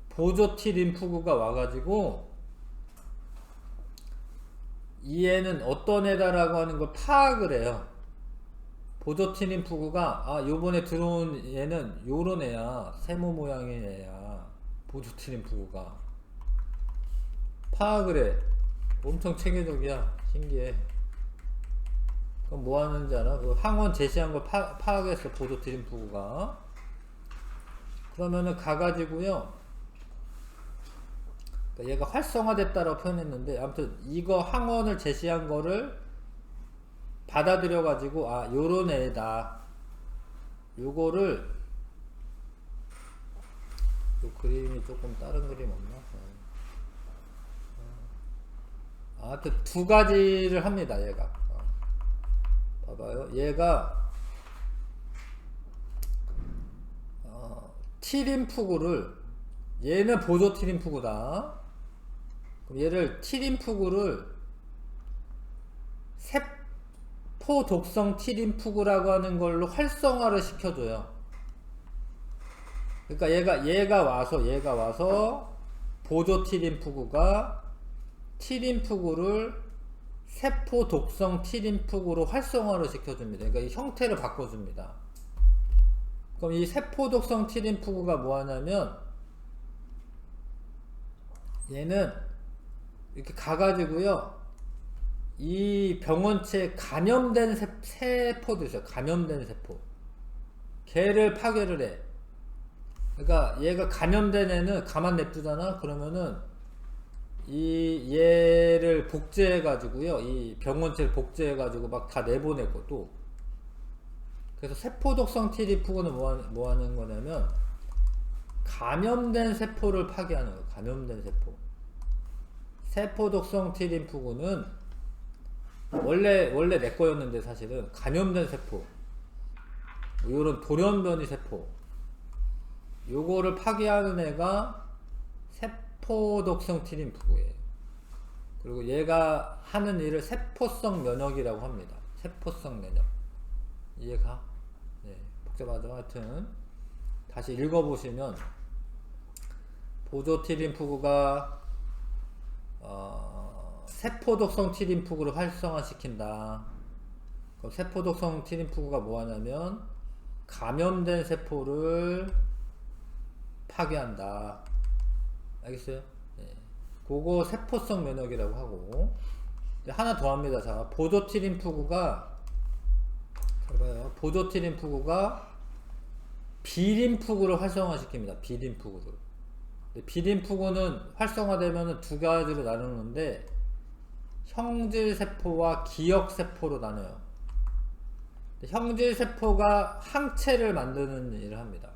보조 T 림프구가 와가지고 이 애는 어떤 애다라고 하는 걸 파악을 해요. 보조 T 림프구가 요번에 들어온 얘는 요런 애야, 세모 모양의 애야. 보조 T 림프구가 파악을 해. 엄청 체계적이야. 신기해. 그럼 뭐 하는지 알아? 그 항원 제시한 걸 파악했어, 보조 T 림프구가. 그러면은 가가지고요, 그러니까 얘가 활성화됐다라고 표현했는데, 아무튼 이거 항원을 제시한 거를 받아들여 가지고 요런 애다, 요거를, 요 그림이 조금 다른 그림 없나? 하여튼 두 가지를 합니다. 얘가 봐봐요. 얘가 T림프구를, 얘는 보조 T림프구다. 그럼 얘를 T림프구를 세포 독성 T림프구라고 하는 걸로 활성화를 시켜줘요. 그러니까 얘가 와서 보조 T림프구가 T림프구를 세포 독성 T림프구로 활성화를 시켜줍니다. 그러니까 이 형태를 바꿔줍니다. 그럼 이 세포 독성 T림프구가 뭐 하냐면 얘는 이렇게 가가지고요, 이 병원체에 감염된 세포도 있어요. 감염된 세포. 걔를 파괴를 해. 그러니까 얘가 감염된 애는 가만 냅두잖아. 그러면은 이 얘를 복제해 가지고요, 이 병원체를 복제해 가지고 막 다 내보내고. 또 그래서 세포 독성 T림프구는 뭐 하는 거냐면 감염된 세포를 파괴하는 거예요. 감염된 세포. 세포 독성 T림프구는 원래 내 거였는데 사실은 감염된 세포, 요런 돌연변이 세포, 요거를 파괴하는 애가 세포 독성 T림프구예요. 그리고 얘가 하는 일을 세포성 면역이라고 합니다. 세포성 면역. 이해가? 네, 복잡하죠. 하여튼 다시 읽어보시면 보조 T림프구가 세포 독성 T림프구를 활성화시킨다. 그럼 세포 독성 T림프구가 뭐 하냐면 감염된 세포를 파괴한다. 알겠어요? 네. 그거 세포성 면역이라고 하고, 하나 더 합니다. 자, 보조 T림프구가, 잘 봐요. 보조 T림프구가 B림프구를 활성화시킵니다. B림프구를. B림프구는 활성화되면 두 가지로 나누는데 형질세포와 기억세포로 나눠요. 형질세포가 항체를 만드는 일을 합니다.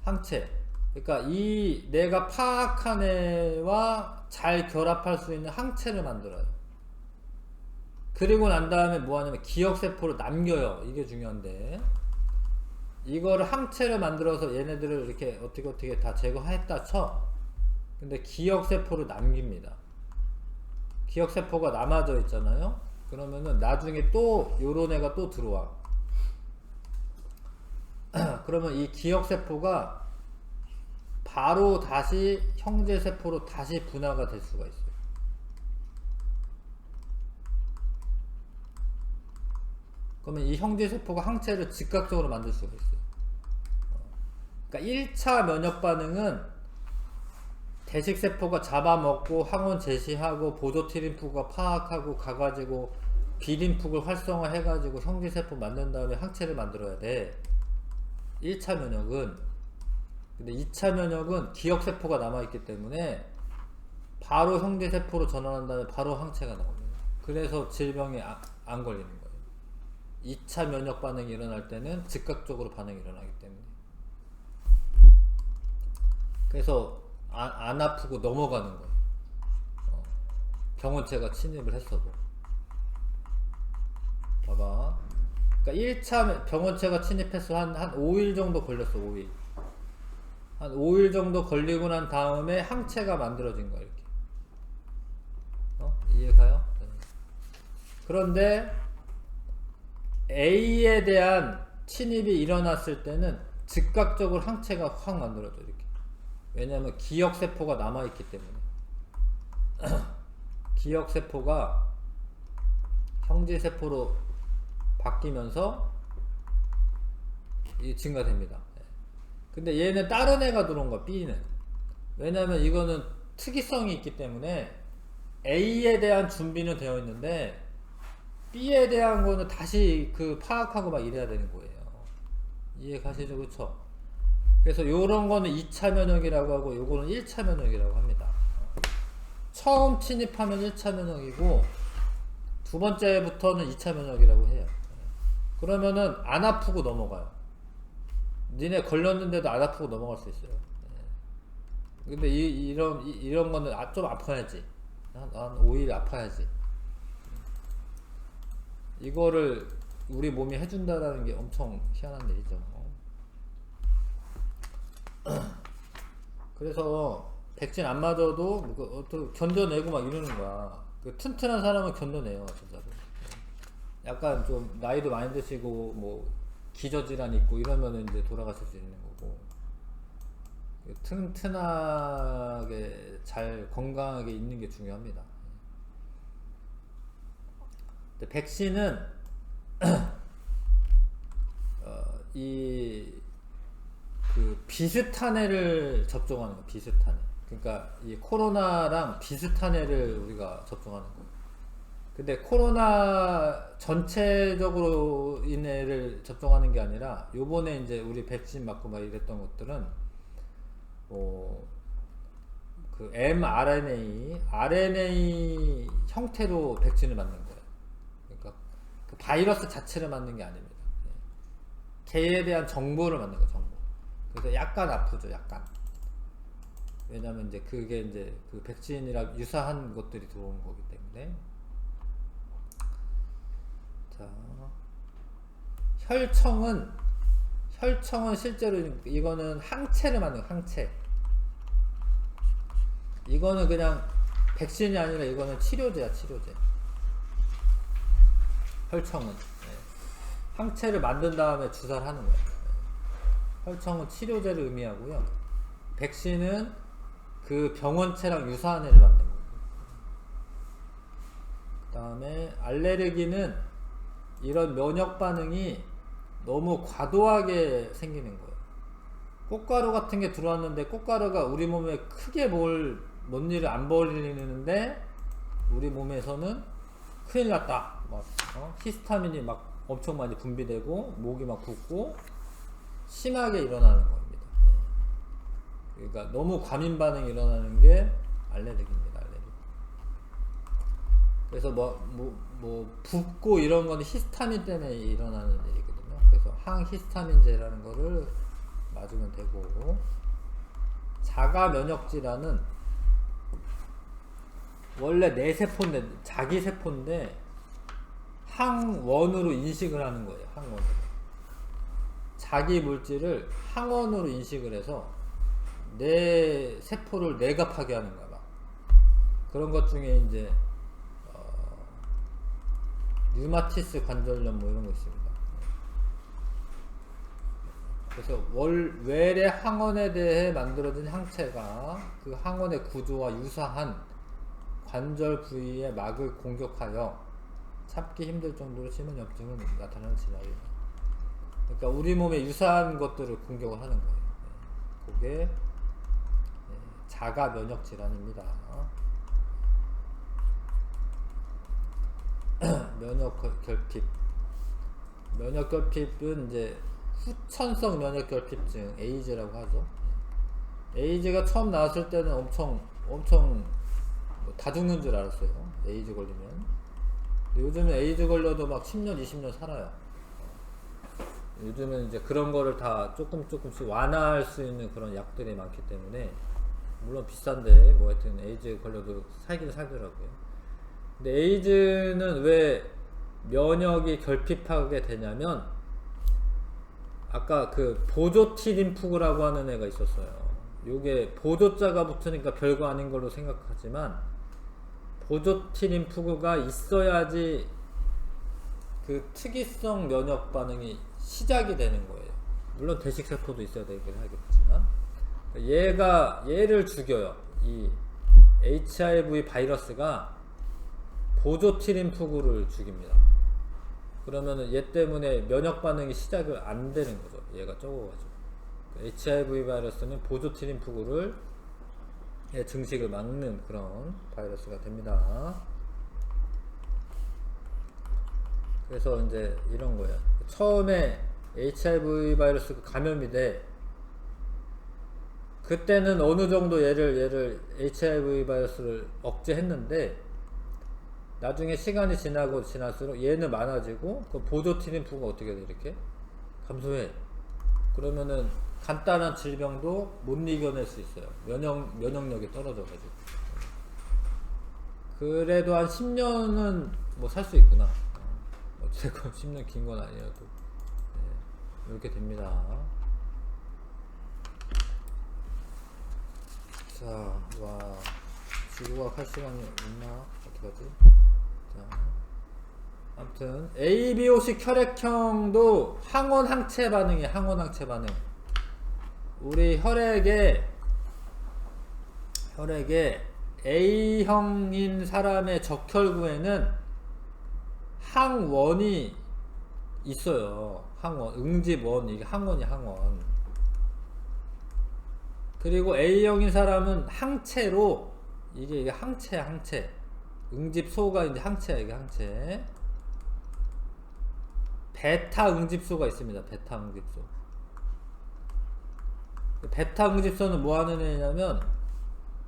항체. 그러니까 이 내가 파악한 애와 잘 결합할 수 있는 항체를 만들어요. 그리고 난 다음에 뭐 하냐면 기억세포를 남겨요. 이게 중요한데, 이거를 항체를 만들어서 얘네들을 이렇게 어떻게 다 제거했다 쳐. 근데 기억세포를 남깁니다. 기억세포가 남아져 있잖아요. 그러면은 나중에 또 요런 애가 또 들어와. 그러면 이 기억세포가 바로 다시 형제세포로 다시 분화가 될 수가 있어요. 그러면 이 형제세포가 항체를 즉각적으로 만들 수가 있어요. 그러니까 1차 면역 반응은 대식세포가 잡아먹고 항원 제시하고 보조 T림프가 파악하고 가가지고 B림프를 활성화 해가지고 형제세포 만든 다음에 항체를 만들어야 돼. 1차 면역은. 근데 2차 면역은 기억세포가 남아있기 때문에 바로 형제세포로 전환한 다음에 바로 항체가 나옵니다. 그래서 질병에 안 걸리는 거예요. 2차 면역 반응이 일어날 때는 즉각적으로 반응이 일어나기 때문에. 그래서 안 아프고 넘어가는 거예요. 병원체가 침입을 했어도. 봐봐. 그러니까 1차 병원체가 침입해서 한 5일 정도 걸렸어. 5일. 한 5일 정도 걸리고 난 다음에 항체가 만들어진 거야. 이렇게. 이해가요? 네. 그런데 A에 대한 침입이 일어났을 때는 즉각적으로 항체가 확 만들어져. 이렇게. 왜냐하면 기억세포가 남아있기 때문에. 기억세포가 형제세포로 바뀌면서 증가됩니다. 근데 얘는 다른 애가 들어온 거야. B는. 왜냐하면 이거는 특이성이 있기 때문에 A에 대한 준비는 되어 있는데 B에 대한 거는 다시 파악하고 막 이래야 되는 거예요. 이해 가시죠? 그쵸? 그래서 요런 거는 2차 면역이라고 하고 요거는 1차 면역이라고 합니다. 처음 침입하면 1차 면역이고 두 번째부터는 2차 면역이라고 해요. 그러면은 안 아프고 넘어가요. 니네 걸렸는데도 안 아프고 넘어갈 수 있어요. 근데 이런 거는 좀 아파야지. 한 5일 아파야지. 이거를 우리 몸이 해준다라는 게 엄청 희한한 일이죠. 그래서 백신 안 맞아도 견뎌내고 막 이러는 거야. 튼튼한 사람은 견뎌내요, 진짜로. 약간 좀 나이도 많이 드시고 뭐 기저질환 있고 이러면은 이제 돌아가실 수 있는 거고. 튼튼하게 잘 건강하게 있는 게 중요합니다. 근데 백신은 이 그 비슷한 애를 접종하는 거, 비슷한 애. 그러니까 이 코로나랑 비슷한 애를 우리가 접종하는 거예요. 근데 코로나 전체적으로 인해를 접종하는 게 아니라 요번에 이제 우리 백신 맞고 막 이랬던 것들은 그 RNA 형태로 백신을 맞는 거예요. 그러니까 그 바이러스 자체를 맞는 게 아닙니다. 개에 대한 정보를 맞는 거예요, 정보. 그래서 약간 아프죠, 약간. 왜냐면 이제 그게 이제 그 백신이랑 유사한 것들이 들어온 거기 때문에. 자, 혈청은 실제로 이거는 항체를 맞는 거예요, 항체. 이거는 그냥 백신이 아니라 이거는 치료제야, 치료제. 혈청은 항체를 만든 다음에 주사를 하는 거예요. 혈청은 치료제를 의미하고요. 백신은 그 병원체랑 유사한 애를 만든 거예요. 그 다음에 알레르기는 이런 면역 반응이 너무 과도하게 생기는 거예요. 꽃가루 같은 게 들어왔는데 꽃가루가 우리 몸에 크게 뭔 일을 안 벌리는데 우리 몸에서는 큰일 났다. 막 히스타민이 막 엄청 많이 분비되고 목이 막 붓고 심하게 일어나는 겁니다. 그러니까 너무 과민 반응이 일어나는 게 알레르기입니다. 알레르기. 그래서 붓고 이런 거는 히스타민 때문에 일어나는 일이거든요. 그래서 항히스타민제라는 거를 맞으면 되고, 자가 면역질환은 원래 내 세포인데, 자기 세포인데 항원으로 인식을 하는 거예요. 항원으로. 자기 물질을 항원으로 인식을 해서 내 세포를 내가 파괴하는 거야. 막. 그런 것 중에 이제 류마티스 관절염 뭐 이런 거 있습니다. 그래서 외래 항원에 대해 만들어진 항체가 그 항원의 구조와 유사한 관절 부위의 막을 공격하여 참기 힘들 정도로 심한 염증을 나타나는 질환입니다. 그러니까 우리 몸에 유사한 것들을 공격을 하는 거예요. 그게 자가 면역 질환입니다. 면역 결핍. 면역 결핍은 이제 후천성 면역 결핍증, 에이즈라고 하죠. 에이즈가 처음 나왔을 때는 엄청 다 죽는 줄 알았어요. 에이즈 걸리면. 요즘은 에이즈 걸려도 막 10년, 20년 살아요. 요즘은 이제 그런 거를 다 조금씩 완화할 수 있는 그런 약들이 많기 때문에, 물론 비싼데 뭐 하여튼 에이즈 걸려도 살긴 살더라고요. 근데 에이즈는 왜 면역이 결핍하게 되냐면, 아까 그 보조티림프구라고 하는 애가 있었어요. 요게 보조자가 붙으니까 별거 아닌 걸로 생각하지만, 보조티림프구가 있어야지 그 특이성 면역 반응이 시작이 되는 거예요. 물론 대식세포도 있어야 되긴 하겠지만, 얘를 죽여요. 이 HIV 바이러스가 보조티림프구를 죽입니다. 그러면은 얘 때문에 면역 반응이 시작이 안 되는 거죠. 얘가 적어가지고. HIV 바이러스는 보조티림프구를 증식을 막는 그런 바이러스가 됩니다. 그래서 이제 이런 거예요. 처음에 HIV 바이러스 감염이 돼. 그때는 어느 정도 얘를 HIV 바이러스를 억제했는데, 나중에 시간이 지날수록 얘는 많아지고, 그 보조티림프가 어떻게 돼? 이렇게 감소해. 그러면은 간단한 질병도 못 이겨낼 수 있어요. 면역력이 떨어져가지고. 그래도 한 10년은 뭐 살 수 있구나. 어쨌건 10년 긴 건 아니어도. 이렇게 됩니다. 자, 와, 지구과학 할 시간이 있나? 어떡하지? 자, 아무튼 ABO식 혈액형도 항원 항체 반응이에요. 항원 항체 반응. 우리 혈액에 혈액에 A형인 사람의 적혈구에는 항원이 있어요. 항원, 응집원, 이게 항원이 항원. 그리고 A형인 사람은 항체로, 이게 항체야, 항체. 응집소가 이제 항체야, 이게 항체. 베타 응집소가 있습니다. 베타 응집소. 베타 응집소는 뭐 하는 애냐면,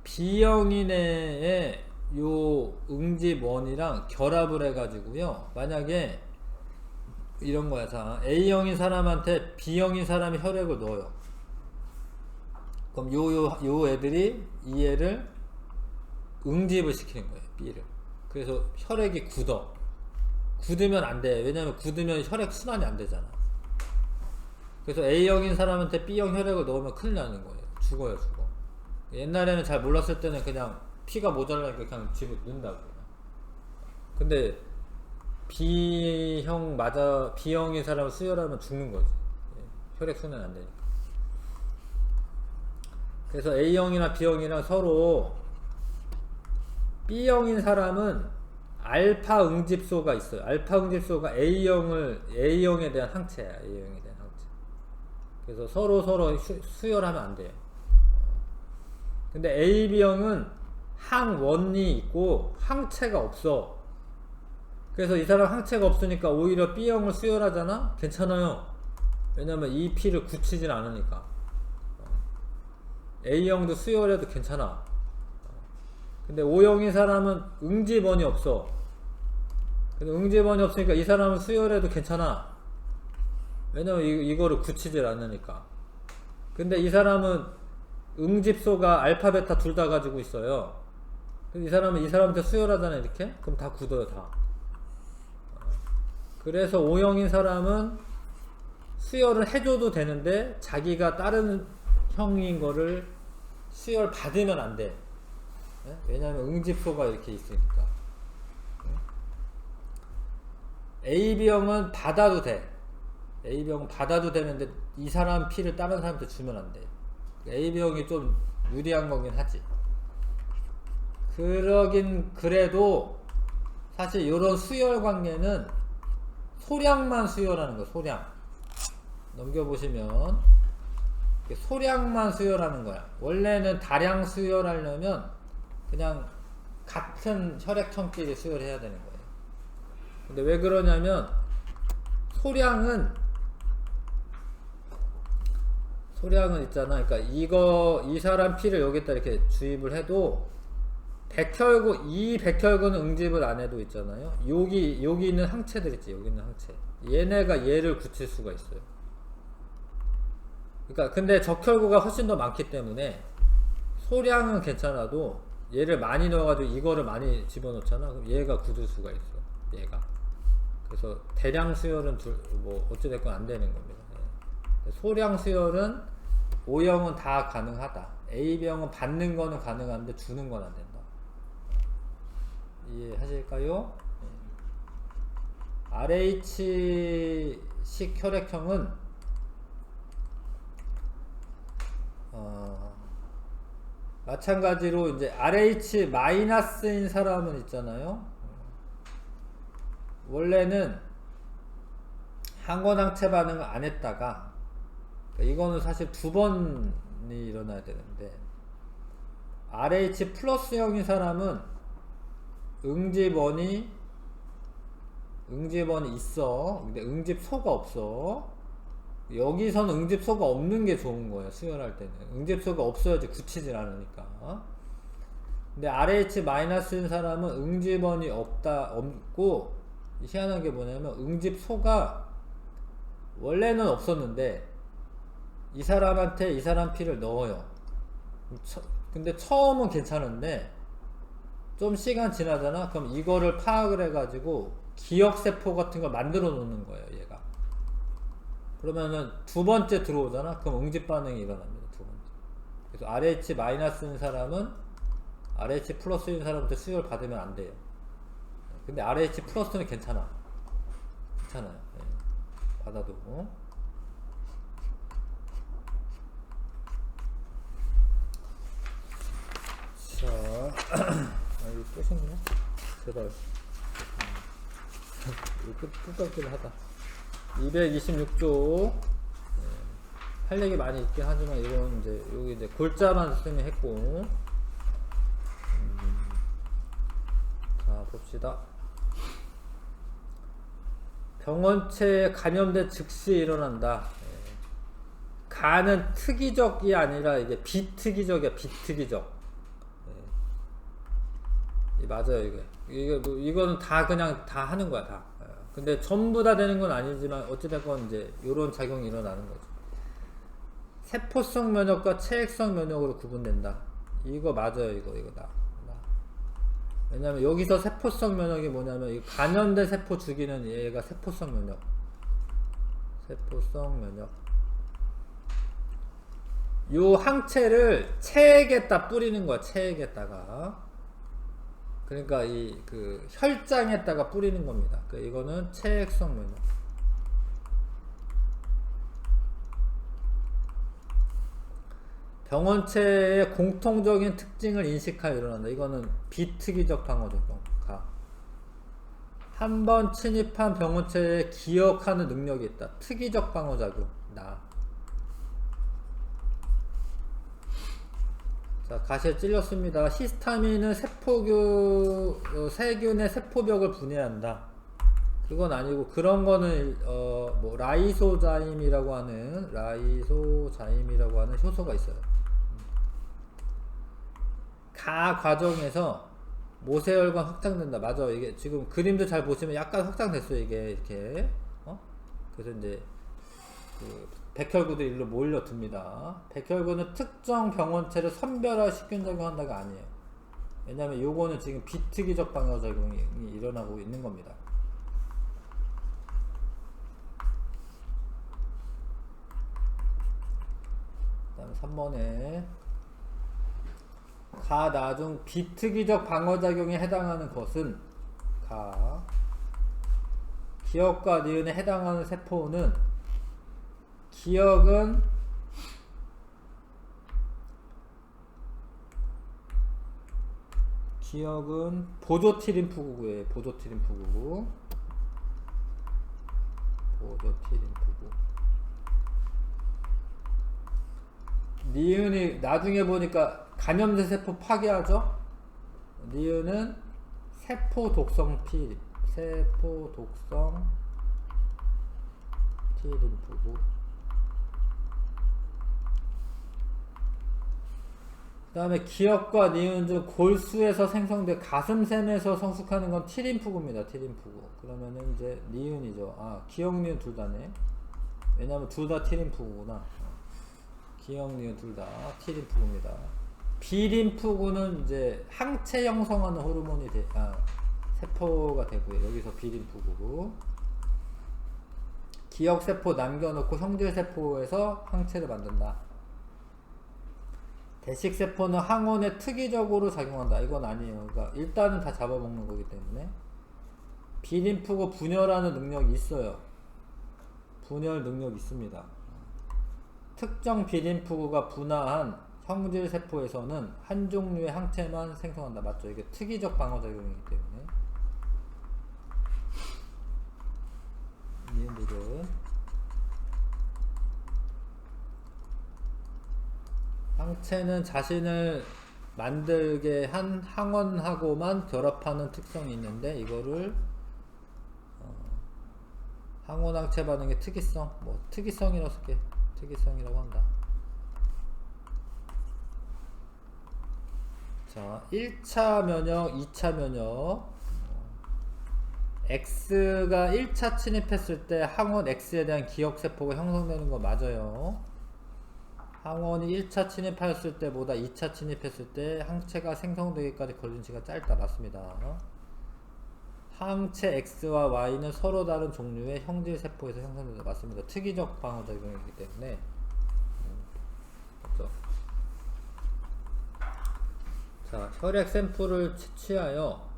B형인의 요 응집원이랑 결합을 해가지고요. 만약에 이런 거야. 자, A형인 사람한테 B형인 사람이 혈액을 넣어요. 그럼 요 애들이 이 애를 응집을 시키는 거예요. B를. 그래서 혈액이 굳어. 굳으면 안 돼. 왜냐면 굳으면 혈액 순환이 안 되잖아. 그래서 A형인 사람한테 B형 혈액을 넣으면 큰일 나는 거예요. 죽어요, 죽어. 옛날에는 잘 몰랐을 때는 그냥 피가 모자라니까 그냥 집어 넣는다고. 근데 B형인 사람을 수혈하면 죽는 거지. 혈액 순환 안 되니까. 그래서 A형이나 B형이랑 서로, B형인 사람은 알파 응집소가 있어요. 알파 응집소가 A형에 대한 항체야. A형에 대한 항체. 그래서 서로 수혈하면 안 돼요. 근데 AB형은 항원이 있고 항체가 없어. 그래서 이 사람 항체가 없으니까 오히려 B형을 수혈하잖아? 괜찮아요. 왜냐면 이 피를 굳히질 않으니까. A형도 수혈해도 괜찮아. 근데 O형인 사람은 응집원이 없어. 근데 응집원이 없으니까 이 사람은 수혈해도 괜찮아. 왜냐면 이거를 굳히질 않으니까. 근데 이 사람은 응집소가 알파, 베타 둘 다 가지고 있어요. 이 사람은 이 사람한테 수혈하잖아, 이렇게? 그럼 다 굳어요, 다. 그래서 O형인 사람은 수혈을 해줘도 되는데 자기가 다른 형인 거를 수혈 받으면 안 돼. 왜냐하면 응집소가 이렇게 있으니까. AB형은 받아도 돼. AB형은 받아도 되는데 이 사람 피를 다른 사람한테 주면 안 돼. AB형이 좀 유리한 거긴 하지. 그래도 사실 이런 수혈 관계는 소량만 수혈하는 거야. 소량. 넘겨보시면 소량만 수혈하는 거야. 원래는 다량 수혈하려면 그냥 같은 혈액형끼리 수혈해야 되는 거예요. 근데 왜 그러냐면 소량은 있잖아. 그러니까 이 사람 피를 여기다 이렇게 주입을 해도 이 백혈구는 응집을 안 해도 있잖아요. 여기 있는 항체들 있지. 여기 있는 항체. 얘네가 얘를 굳힐 수가 있어요. 그러니까 근데 적혈구가 훨씬 더 많기 때문에 소량은 괜찮아도 얘를 많이 넣어가지고 이거를 많이 집어넣잖아. 그럼 얘가 굳을 수가 있어. 얘가. 그래서 대량 수혈은 뭐 어찌됐건 안 되는 겁니다. 소량 수혈은 O형은 다 가능하다. AB형은 받는 거는 가능한데 주는 건 안 된다. 이해하실까요? RH식 혈액형은 마찬가지로 이제 RH-인 사람은 있잖아요. 원래는 항원항체 반응을 안 했다가, 그러니까 이거는 사실 두 번이 일어나야 되는데, RH+형인 사람은 응집원이 있어. 근데 응집소가 없어. 여기서는 응집소가 없는 게 좋은 거예요. 수혈할 때는 응집소가 없어야지 굳히질 않으니까. 근데 RH-인 사람은 응집원이 없고, 희한한 게 뭐냐면 응집소가 원래는 없었는데 이 사람한테 이 사람 피를 넣어요. 근데 처음은 괜찮은데 좀 시간 지나잖아. 그럼 이거를 파악을 해가지고 기억세포 같은 걸 만들어 놓는 거예요, 얘가. 그러면은 두 번째 들어오잖아. 그럼 응집 반응이 일어납니다. 두 번째. 그래서 RH-인 사람은 RH+인 사람한테 수혈 받으면 안 돼요. 근데 RH+는 괜찮아요. 네. 받아도. 이거 끝인가? 제발. 이거 끝같긴 하다. 226쪽. 할 얘기 많이 있긴 하지만 이건 이제 여기 이제 골자만 쓰면 했고. 자 봅시다. 병원체에 감염된 즉시 일어난다. 가는 특이적이 아니라 이게 비특이적이야. 비특이적. 맞아요. 이거는 다 그냥 다 하는 거야. 다. 근데 전부 다 되는 건 아니지만 어찌됐건 이제 이런 작용이 일어나는 거죠. 세포성 면역과 체액성 면역으로 구분된다. 이거 맞아요. 이거 나. 왜냐면 여기서 세포성 면역이 뭐냐면 이 감염된 세포 죽이는 얘가 세포성 면역. 세포성 면역. 요 항체를 체액에다 뿌리는 거야. 체액에다가. 그러니까 이 그 혈장에다가 뿌리는 겁니다. 이거는 체액성 면역. 병원체의 공통적인 특징을 인식하여 일어난다. 이거는 비특이적 방어작용. 한 번 침입한 병원체에 기억하는 능력이 있다. 특이적 방어작용. 자, 가시에 찔렸습니다. 히스타민은 세균의 세포벽을 분해한다. 그건 아니고 그런 거는 뭐 라이소자임이라고 하는 효소가 있어요. 가 과정에서 모세혈관 확장된다. 맞아. 이게 지금 그림도 잘 보시면 약간 확장됐어요. 이게 이렇게. 그래서 이제 그 백혈구들이 일로 몰려듭니다. 백혈구는 특정 병원체를 선별할 식균작용한다가 아니에요. 왜냐면 요거는 지금 비특이적 방어작용이 일어나고 있는 겁니다. 그 다음에 3번에 가 나중 비특이적 방어작용에 해당하는 것은 기억과 니은에 해당하는 세포는 기억은 보조티림프구예요. 보조티림프구. 니은이 나중에 보니까 감염된 세포 파괴하죠? 니은은 세포 독성 T림프구. 그 다음에 기억과 니은 중 골수에서 생성돼 가슴샘에서 성숙하는 건 T림프구입니다. T림프구. 그러면은 이제 니은이죠. 기억 니은 둘 다네. 왜냐면 둘 다 T림프구구나. 기억 니은 둘 다 T림프구입니다. B림프구는 이제 항체 형성하는 호르몬이 세포가 되고요. 여기서 B림프구. 기억세포 남겨놓고 형질세포에서 항체를 만든다. 대식세포는 항원에 특이적으로 작용한다. 이건 아니에요. 그러니까 일단은 다 잡아먹는 거기 때문에. B림프구 분열하는 능력이 있어요. 분열 능력이 있습니다. 특정 B림프구가 분화한 형질세포에서는 한 종류의 항체만 생성한다. 맞죠? 이게 특이적 방어작용이기 때문에. 니은들은 항체는 자신을 만들게 한 항원하고만 결합하는 특성이 있는데 이거를 항원항체 반응의 특이성, 특이성이라고 쓸게. 특이성이라고 한다. 자, 1차 면역, 2차 면역. X가 1차 침입했을 때 항원 X에 대한 기억세포가 형성되는 거 맞아요. 항원이 1차 침입했을 때보다 2차 침입했을 때 항체가 생성되기까지 걸린 시간 짧다. 맞습니다. 항체 X와 Y는 서로 다른 종류의 형질세포에서 형성된다. 맞습니다. 특이적 방어작용이기 때문에. 맞죠? 자, 혈액 샘플을 채취하여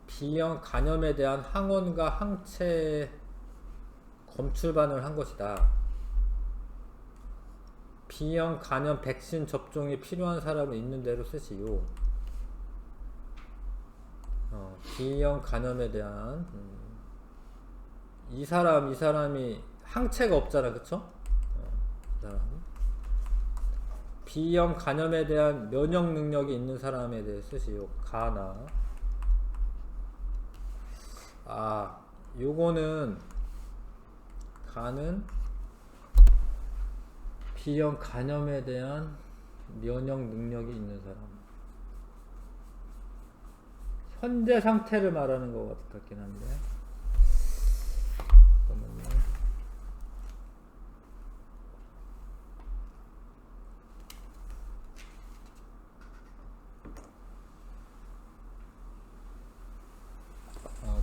B형 간염에 대한 항원과 항체 검출반응을 한 것이다. B형 간염 백신 접종이 필요한 사람은 있는 대로 쓰시오. B형 간염에 대한 이 사람이 항체가 없잖아, 그쵸? 이 사람. B형 간염에 대한 면역 능력이 있는 사람에 대해 쓰시오. 가나. 요거는 가는 B형 간염에 대한 면역 능력이 있는 사람. 현재 상태를 말하는 것 같긴 한데. 잠깐만요.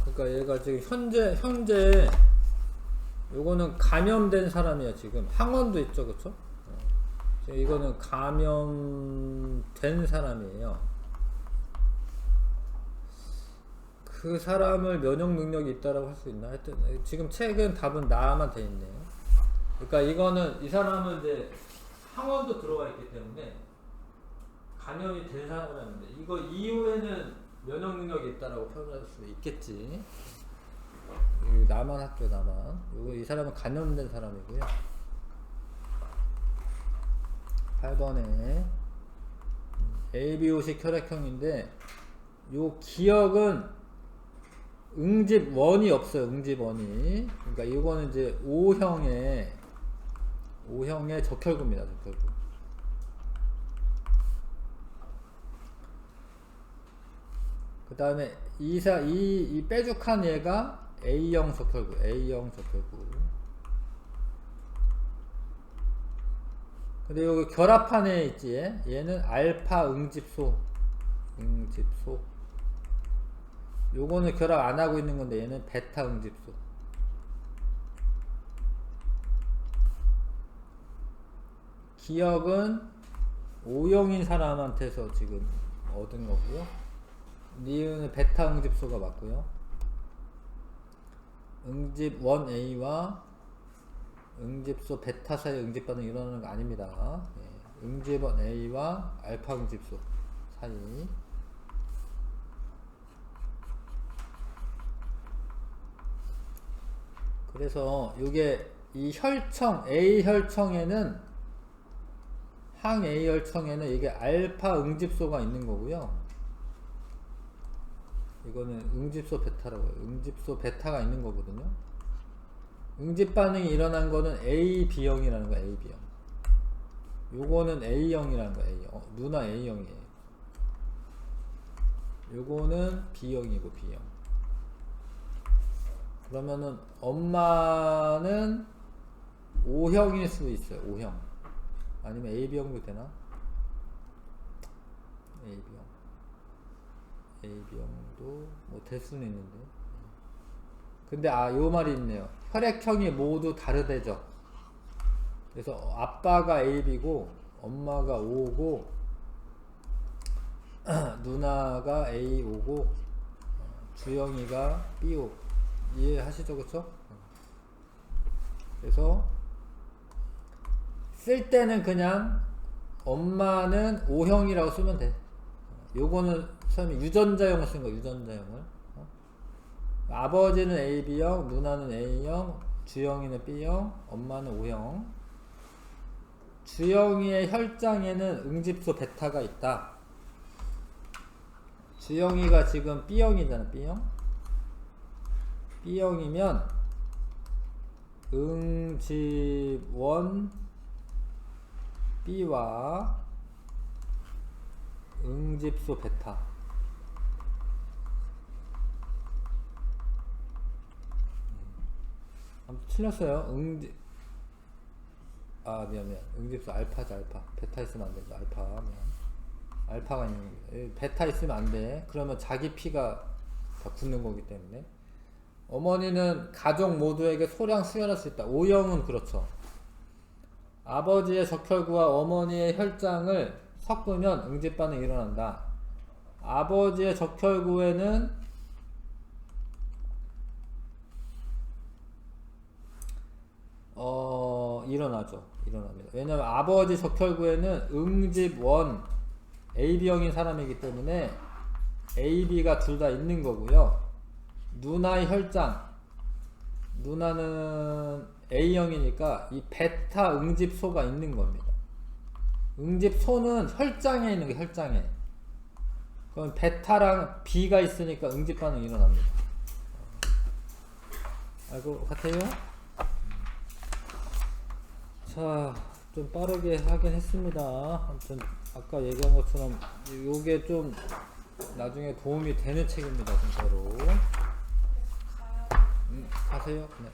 그러니까 얘가 지금 현재 요거는 감염된 사람이야. 지금 항원도 있죠, 그쵸? 이거는 감염된 사람이에요. 그 사람을 면역 능력이 있다라고 할 수 있나? 하여튼 지금 책은 답은 나만 돼 있네요. 그러니까 이거는 이 사람은 이제 항원도 들어가 있기 때문에 감염이 된 사람인데 이거 이후에는 면역 능력이 있다라고 표현할 수 있겠지. 나만 할게요, 나만. 이 사람은 감염된 사람이고요. 8번에 ABO식 혈액형인데 요 기억은 응집원이 없어요. 응집원이. 그러니까 이거는 이제 O형의 적혈구입니다. 적혈구. 그 다음에 이 빼죽한 얘가 A형 적혈구. 근데 여기 결합한 애 있지. 얘는 알파 응집소. 요거는 결합 안 하고 있는 건데 얘는 베타 응집소. 기억은 O형인 사람한테서 지금 얻은 거고요. 니은은 베타 응집소가 맞고요. 응집 1A와 응집소 베타 사이 응집 반응 일어나는 거 아닙니다. 응집 1A와 알파 응집소 사이. 그래서 이게 이 혈청 A 혈청에는 항 A 혈청에는 이게 알파 응집소가 있는 거고요. 이거는 응집소 베타라고 해요. 응집소 베타가 있는 거거든요. 응집 반응이 일어난 거는 A, B형이라는 거야. A, B형. 요거는 A형이라는 거야. A형. 누나 A형이에요. 요거는 B형이고 B형. 그러면은 엄마는 O형일 수도 있어요. O형. 아니면 AB형도 되나? AB형도 뭐 될 수는 있는데. 근데 요 말이 있네요. 혈액형이 모두 다르대죠. 그래서 아빠가 AB고 엄마가 O고 누나가 AO고 주영이가 BO. 이해하시죠? 그쵸? 그래서 쓸 때는 그냥 엄마는 O형이라고 쓰면 돼. 요거는 처음에 유전자형을 쓴 거야. 유전자형을. 아버지는 AB형, 누나는 A형, 주영이는 B형, 엄마는 O형. 주영이의 혈장에는 응집소 베타가 있다. 주영이가 지금 B형이잖아. B형이면 응집1 B와 응집소 베타. 아무튼 틀렸어요. 미안. 응집소 알파지, 알파. 베타 있으면 안 된다. 알파가 있는 겁니다. 베타 있으면 안 돼. 그러면 자기 피가 다 굳는 거기 때문에. 어머니는 가족 모두에게 소량 수혈할 수 있다. O형은 그렇죠. 아버지의 적혈구와 어머니의 혈장을 섞으면 응집 반응이 일어난다. 아버지의 적혈구에는 일어납니다. 왜냐면 아버지 적혈구에는 응집1 AB형인 사람이기 때문에 A, B가 둘 다 있는 거고요. 누나의 혈장, 누나는 A형이니까 이 베타 응집소가 있는 겁니다. 응집소는 혈장에 있는 게 혈장에. 그럼 베타랑 B가 있으니까 응집 반응이 일어납니다. 알고 같아요? 자, 좀 빠르게 하긴 했습니다. 아무튼 아까 얘기한 것처럼 요게 좀 나중에 도움이 되는 책입니다, 진짜로. 아세요? 네.